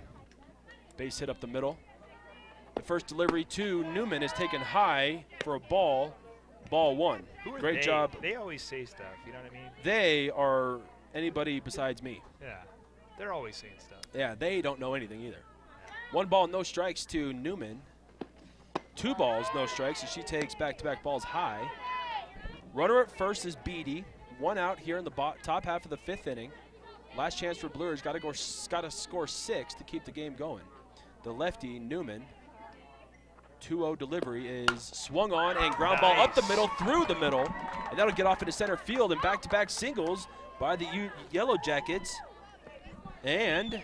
Base hit up the middle. The first delivery to Newman is taken high for a ball. Ball 1. Great job. They always say stuff, you know what I mean? They are anybody besides me. Yeah, they're always saying stuff. Yeah, they don't know anything either. 1 ball, no strikes to Newman. 2 balls, no strikes, and she takes back-to-back balls high. Runner at first is Beatty. 1 out here in the top half of the 5th inning. Last chance for Blue Ridge. Got to score 6 to keep the game going. The lefty, Newman. 2-0 delivery is swung on and ground ball up the middle, through the middle, and that'll get off into center field, and back-to-back singles by the Yellowjackets, and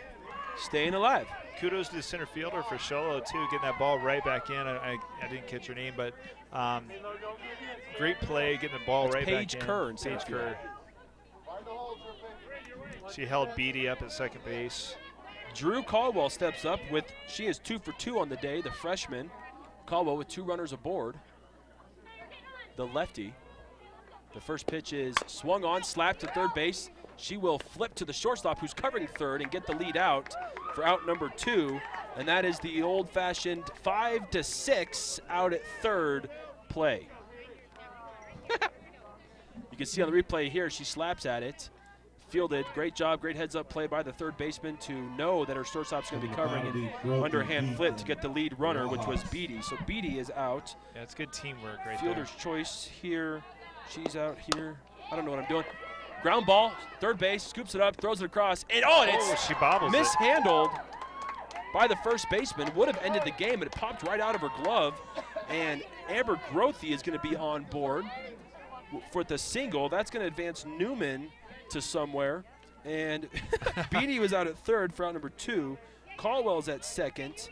staying alive. Kudos to the center fielder for Sholo, too, getting that ball right back in. I didn't catch her name, but great play, getting the ball right back in. Paige Kerr in center field. She held Beatty up at second base. Drew Caldwell steps up she is 2 for 2 on the day, the freshman. Caldwell with 2 runners aboard. The lefty. The first pitch is swung on, slapped to third base. She will flip to the shortstop who's covering third and get the lead out for out number 2. And that is the old-fashioned 5-6 out at third play. You can see on the replay here, she slaps at it. Fielded, great job, great heads-up play by the third baseman to know that her shortstop's going to be covering an underhand flip to get the lead runner, which was Beatty. So Beatty is out. Yeah, it's good teamwork right Fielder's choice here. She's out here. I don't know what I'm doing. Ground ball, third base, scoops it up, throws it across, and it's she bobbles mishandled by the first baseman. Would have ended the game, but it popped right out of her glove. And Amber Grothy is going to be on board for the single. That's going to advance Newman to somewhere, and Beatty was out at third for out number 2. Caldwell's at second,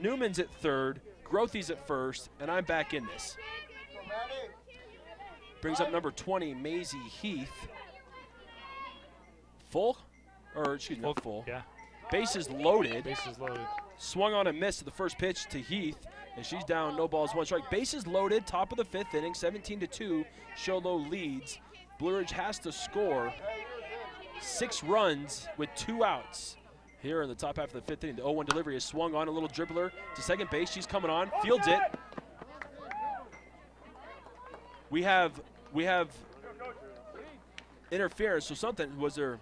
Newman's at third, Grothy's at first, and I'm back in this. Brings up number 20, Maisie Heath. Full? Or, excuse me, not full. Yeah. Bases loaded. Bases loaded. Swung on a miss to the first pitch to Heath, and she's down, no balls, one strike. Bases loaded, top of the 5th inning, 17-2. Sholo leads. Blue Ridge has to score 6 runs with 2 outs. Here in the top half of the 5th inning, the 0-1 delivery is swung on, a little dribbler to second base. She's coming on, fields it. We have interference, so something, was there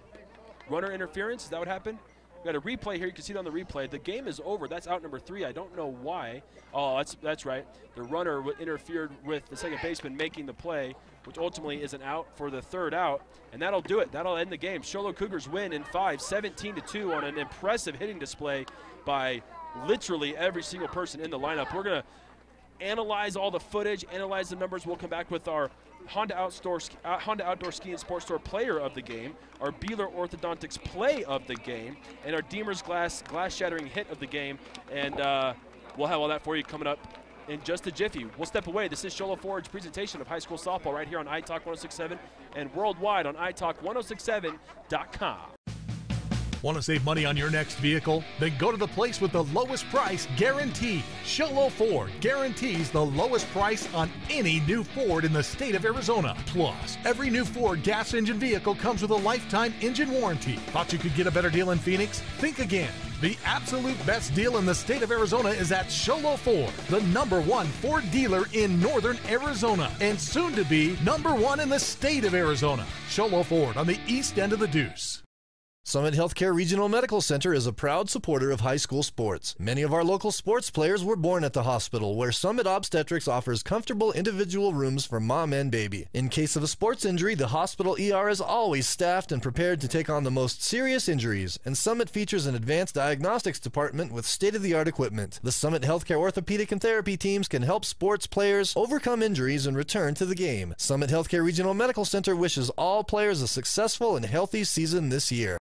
runner interference? Is that what happened? We got a replay here. You can see it on the replay. The game is over. That's out number 3. I don't know why. Oh, that's right. The runner interfered with the second baseman making the play, which ultimately is an out for the 3rd out, and that'll do it. That'll end the game. Sholo Cougars win in 5, 17-2 on an impressive hitting display by literally every single person in the lineup. We're going to analyze all the footage, analyze the numbers. We'll come back with our Honda Outdoor Ski and Sports Store player of the game, our Beeler Orthodontics play of the game, and our Deemer's glass shattering hit of the game. And we'll have all that for you coming up in just a jiffy. We'll step away. This is Sholo Forge's presentation of high school softball right here on iTalk 106.7 and worldwide on iTalk1067.com. Want to save money on your next vehicle? Then go to the place with the lowest price guarantee. Sholo Ford guarantees the lowest price on any new Ford in the state of Arizona. Plus, every new Ford gas engine vehicle comes with a lifetime engine warranty. Thought you could get a better deal in Phoenix? Think again. The absolute best deal in the state of Arizona is at Sholo Ford, the #1 Ford dealer in northern Arizona, and soon to be #1 in the state of Arizona. Sholo Ford on the east end of the Deuce. Summit Healthcare Regional Medical Center is a proud supporter of high school sports. Many of our local sports players were born at the hospital, where Summit Obstetrics offers comfortable individual rooms for mom and baby. In case of a sports injury, the hospital ER is always staffed and prepared to take on the most serious injuries, and Summit features an advanced diagnostics department with state-of-the-art equipment. The Summit Healthcare orthopedic and therapy teams can help sports players overcome injuries and return to the game. Summit Healthcare Regional Medical Center wishes all players a successful and healthy season this year.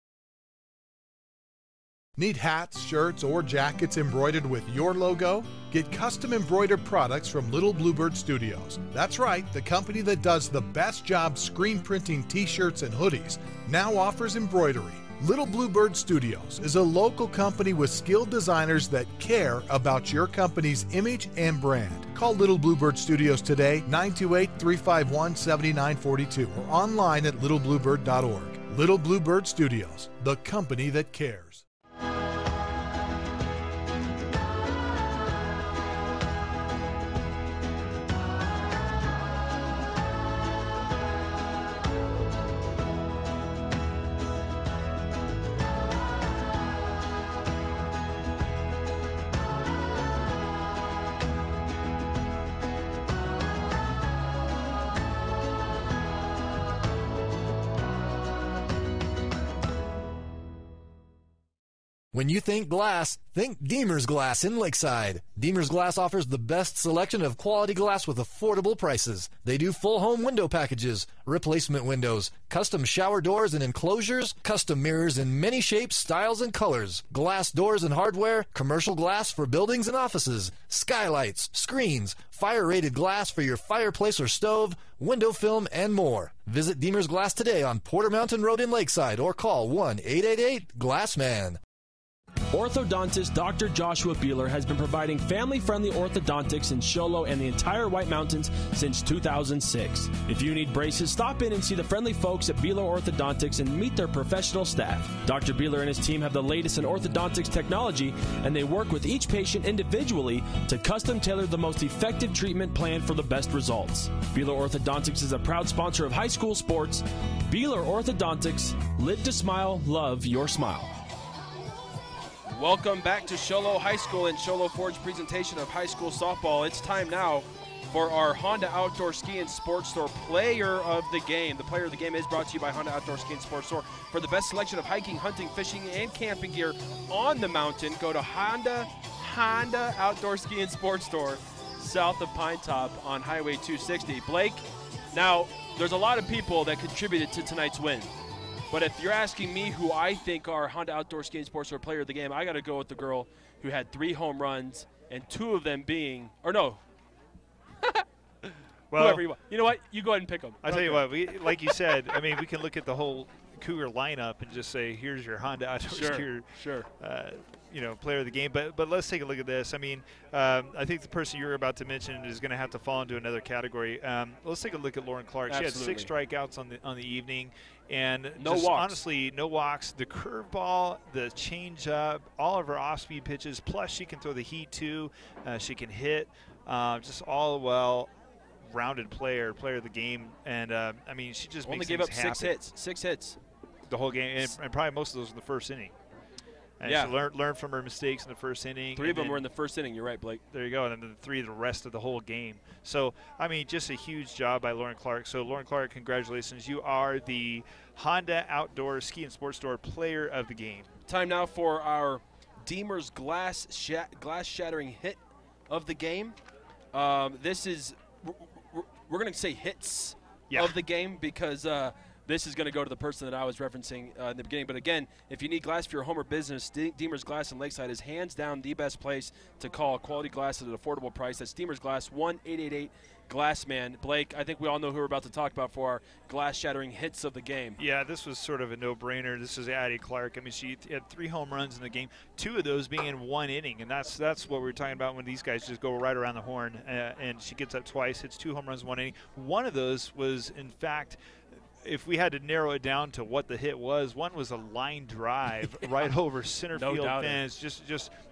Need hats, shirts, or jackets embroidered with your logo? Get custom embroidered products from Little Bluebird Studios. That's right, the company that does the best job screen printing t-shirts and hoodies now offers embroidery. Little Bluebird Studios is a local company with skilled designers that care about your company's image and brand. Call Little Bluebird Studios today, 928-351-7942, or online at littlebluebird.org. Little Bluebird Studios, the company that cares. When you think glass, think Deemer's Glass in Lakeside. Deemer's Glass offers the best selection of quality glass with affordable prices. They do full home window packages, replacement windows, custom shower doors and enclosures, custom mirrors in many shapes, styles, and colors, glass doors and hardware, commercial glass for buildings and offices, skylights, screens, fire-rated glass for your fireplace or stove, window film, and more. Visit Deemer's Glass today on Porter Mountain Road in Lakeside or call 1-888-GLASSMAN. Orthodontist Dr. Joshua Beeler has been providing family-friendly orthodontics in Sholo and the entire White Mountains since 2006. If you need braces, stop in and see the friendly folks at Beeler Orthodontics and meet their professional staff. Dr. Beeler and his team have the latest in orthodontics technology, and they work with each patient individually to custom tailor the most effective treatment plan for the best results. Beeler Orthodontics is a proud sponsor of high school sports. Beeler Orthodontics, live to smile, love your smile. Welcome back to Sholo High School and Sholo Ford's presentation of high school softball. It's time now for our Honda Outdoor Ski and Sports Store Player of the Game. The Player of the Game is brought to you by Honda Outdoor Ski and Sports Store. For the best selection of hiking, hunting, fishing, and camping gear on the mountain, go to Honda Outdoor Ski and Sports Store, south of Pine Top on Highway 260. Blake, now there's a lot of people that contributed to tonight's win. But if you're asking me who I think are Honda Outdoor Ski and Sports Store Player of the Game, I got to go with the girl who had 3 home runs and 2 of them being, or no, Well, whoever you want. You know what? You go ahead and pick them. I tell you what, like you said, I mean, we can look at the whole Cougar lineup and just say, here's your Honda Outdoors Sure. Player of the game. But let's take a look at this. I mean, I think the person you're about to mention is going to have to fall into another category. Let's take a look at Lauren Clark. Absolutely. She had 6 strikeouts on the evening, and no walks. Honestly, no walks. The curveball, the changeup, all of her off-speed pitches. Plus, she can throw the heat too. She can hit. Just all rounded player of the game, and I mean, she just only gave up 6 hits the whole game, and probably most of those in the first inning. And yeah, she learned from her mistakes in the first inning. 3 of them were in the first inning. You're right, Blake. There you go, and then the 3 the rest of the whole game. So I mean, just a huge job by Lauren Clark. So Lauren Clark, congratulations! You are the Honda Outdoor Ski and Sports Store Player of the Game. Time now for our Deemer's glass shattering hit of the game. This is. We're going to say hits of the game because this is going to go to the person that I was referencing in the beginning. But again, if you need glass for your home or business, Deemer's Glass in Lakeside is hands down the best place to call. Quality glass at an affordable price. That's Deemer's Glass, 1-888-GLASSMAN. Blake, I think we all know who we're about to talk about for our glass-shattering hits of the game. Yeah, this was sort of a no-brainer. This is Addie Clark. I mean, she had 3 home runs in the game, 2 of those being in 1 inning, and that's what we're talking about when these guys just go right around the horn. And she gets up twice, hits 2 home runs in 1 inning. One of those was, in fact, if we had to narrow it down to what the hit was, one was a line drive right over center field fence,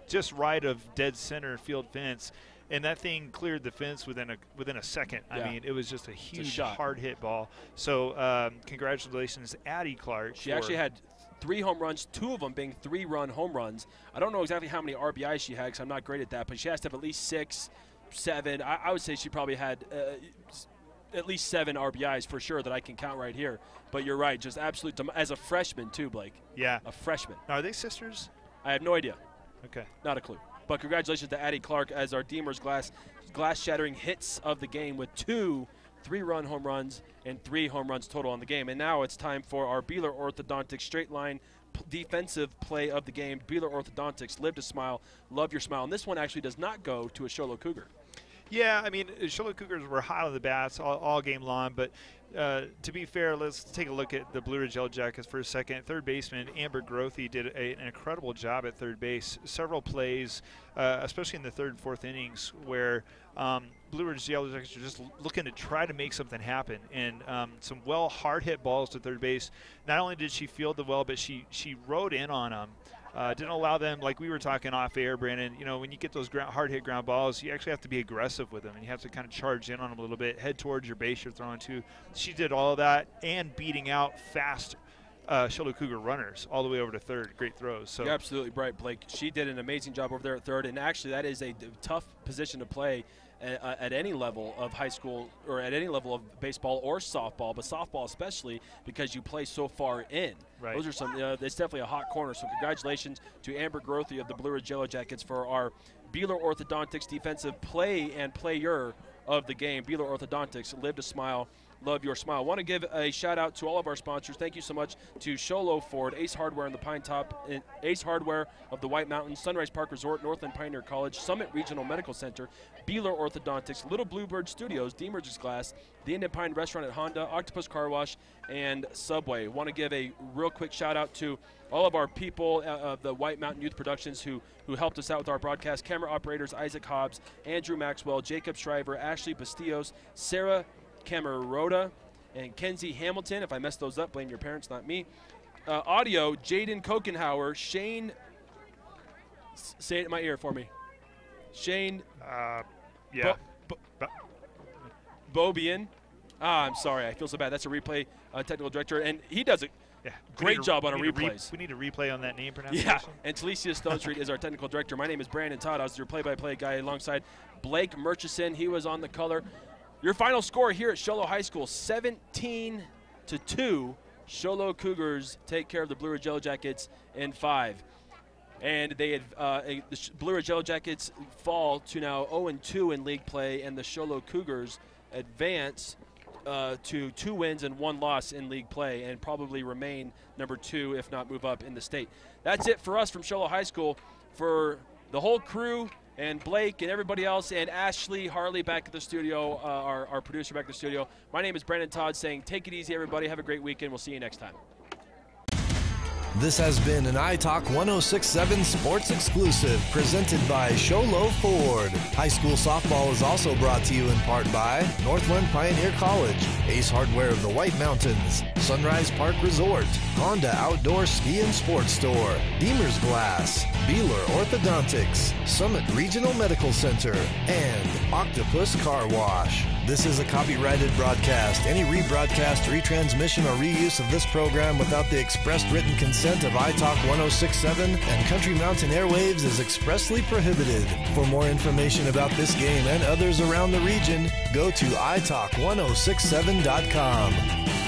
just right of dead center field fence, and that thing cleared the fence within a second. Yeah. I mean, it was just a huge hard hit ball. So congratulations, Addie Clark. She actually had 3 home runs, 2 of them being 3-run home runs. I don't know exactly how many RBIs she had because I'm not great at that, but she has to have at least 6, 7. I would say she probably had at least 7 RBIs for sure that I can count right here. But you're right, just absolute as a freshman too, Blake. Yeah. A freshman. Now, are they sisters? I have no idea. Okay. Not a clue. But congratulations to Addie Clark as our Deemer's glass-shattering hits of the game with 2 3-run home runs and 3 home runs total on the game. And now it's time for our Beeler Orthodontics straight line defensive play of the game. Beeler Orthodontics, live to smile, love your smile. And this one actually does not go to a Sholo Cougar. Yeah, I mean, Sholo Cougars were hot on the bats all game long, but to be fair, let's take a look at the Blue Ridge Yellowjackets for a second. Third baseman Amber Grothy did an incredible job at third base. Several plays, especially in the 3rd and 4th innings, where Blue Ridge Yellowjackets are just looking to try to make something happen. And some hard hit balls to third base. Not only did she field the well, but she rode in on them. Didn't allow them, like we were talking off air, Brandon, when you get those hard hit ground balls, you actually have to be aggressive with them, and you have to kind of charge in on them a little bit, head towards your base you're throwing to. She did all of that and beating out fast Sholo Cougar runners all the way over to third. Great throws. So you're absolutely right, Blake. She did an amazing job over there at third, and actually that is a tough position to play at any level of high school or at any level of baseball or softball, but softball especially because you play so far in. Right. Those are some. It's definitely a hot corner. So congratulations to Amber Grothy of the Blue Ridge Yellowjackets for our Beeler Orthodontics defensive play and player of the game. Beeler Orthodontics, live to smile, love your smile. I want to give a shout out to all of our sponsors. Thank you so much to Sholo Ford, Ace Hardware in the Pine Top, Ace Hardware of the White Mountains, Sunrise Park Resort, Northland Pioneer College, Summit Regional Medical Center, Beeler Orthodontics, Little Bluebird Studios, Deemer's Glass, the Indian Pine Restaurant at Honda, Octopus Car Wash, and Subway. Want to give a real quick shout out to all of our people of the White Mountain Youth Productions who helped us out with our broadcast. Camera operators Isaac Hobbs, Andrew Maxwell, Jacob Shriver, Ashley Bastillos, Sarah Camerota, and Kenzie Hamilton. If I messed those up, blame your parents, not me. Audio, Jaden Kokenhauer, Shane, say it in my ear for me. Shane Bobian. I'm sorry, I feel so bad. That's a replay technical director, and he does a great job on replays. We need a replay on that name pronunciation. Yeah, and Talicia Stone Street is our technical director. My name is Brandon Todd. I was your play-by-play guy alongside Blake Murchison. He was on the color. Your final score here at Sholo High School, 17-2. Sholo Cougars take care of the Blue Ridge Yellowjackets in 5. And they had the Blue Ridge Yellowjackets fall to now 0-2 in league play, and the Sholo Cougars advance to 2 wins and 1 loss in league play and probably remain number 2, if not move up in the state. That's it for us from Sholo High School. For the whole crew and Blake and everybody else, and Ashley Harley back at the studio, our producer back at the studio. My name is Brandon Todd saying take it easy, everybody. Have a great weekend. We'll see you next time. This has been an iTalk 106.7 Sports exclusive presented by Sholo Ford. High school softball is also brought to you in part by Northland Pioneer College, Ace Hardware of the White Mountains, Sunrise Park Resort, Honda Outdoor Ski and Sports Store, Beamer's Glass, Beeler Orthodontics, Summit Regional Medical Center, and Octopus Car Wash. This is a copyrighted broadcast. Any rebroadcast, retransmission, or reuse of this program without the expressed written consent of iTalk 106.7 and Country Mountain Airwaves is expressly prohibited. For more information about this game and others around the region, go to italk1067.com.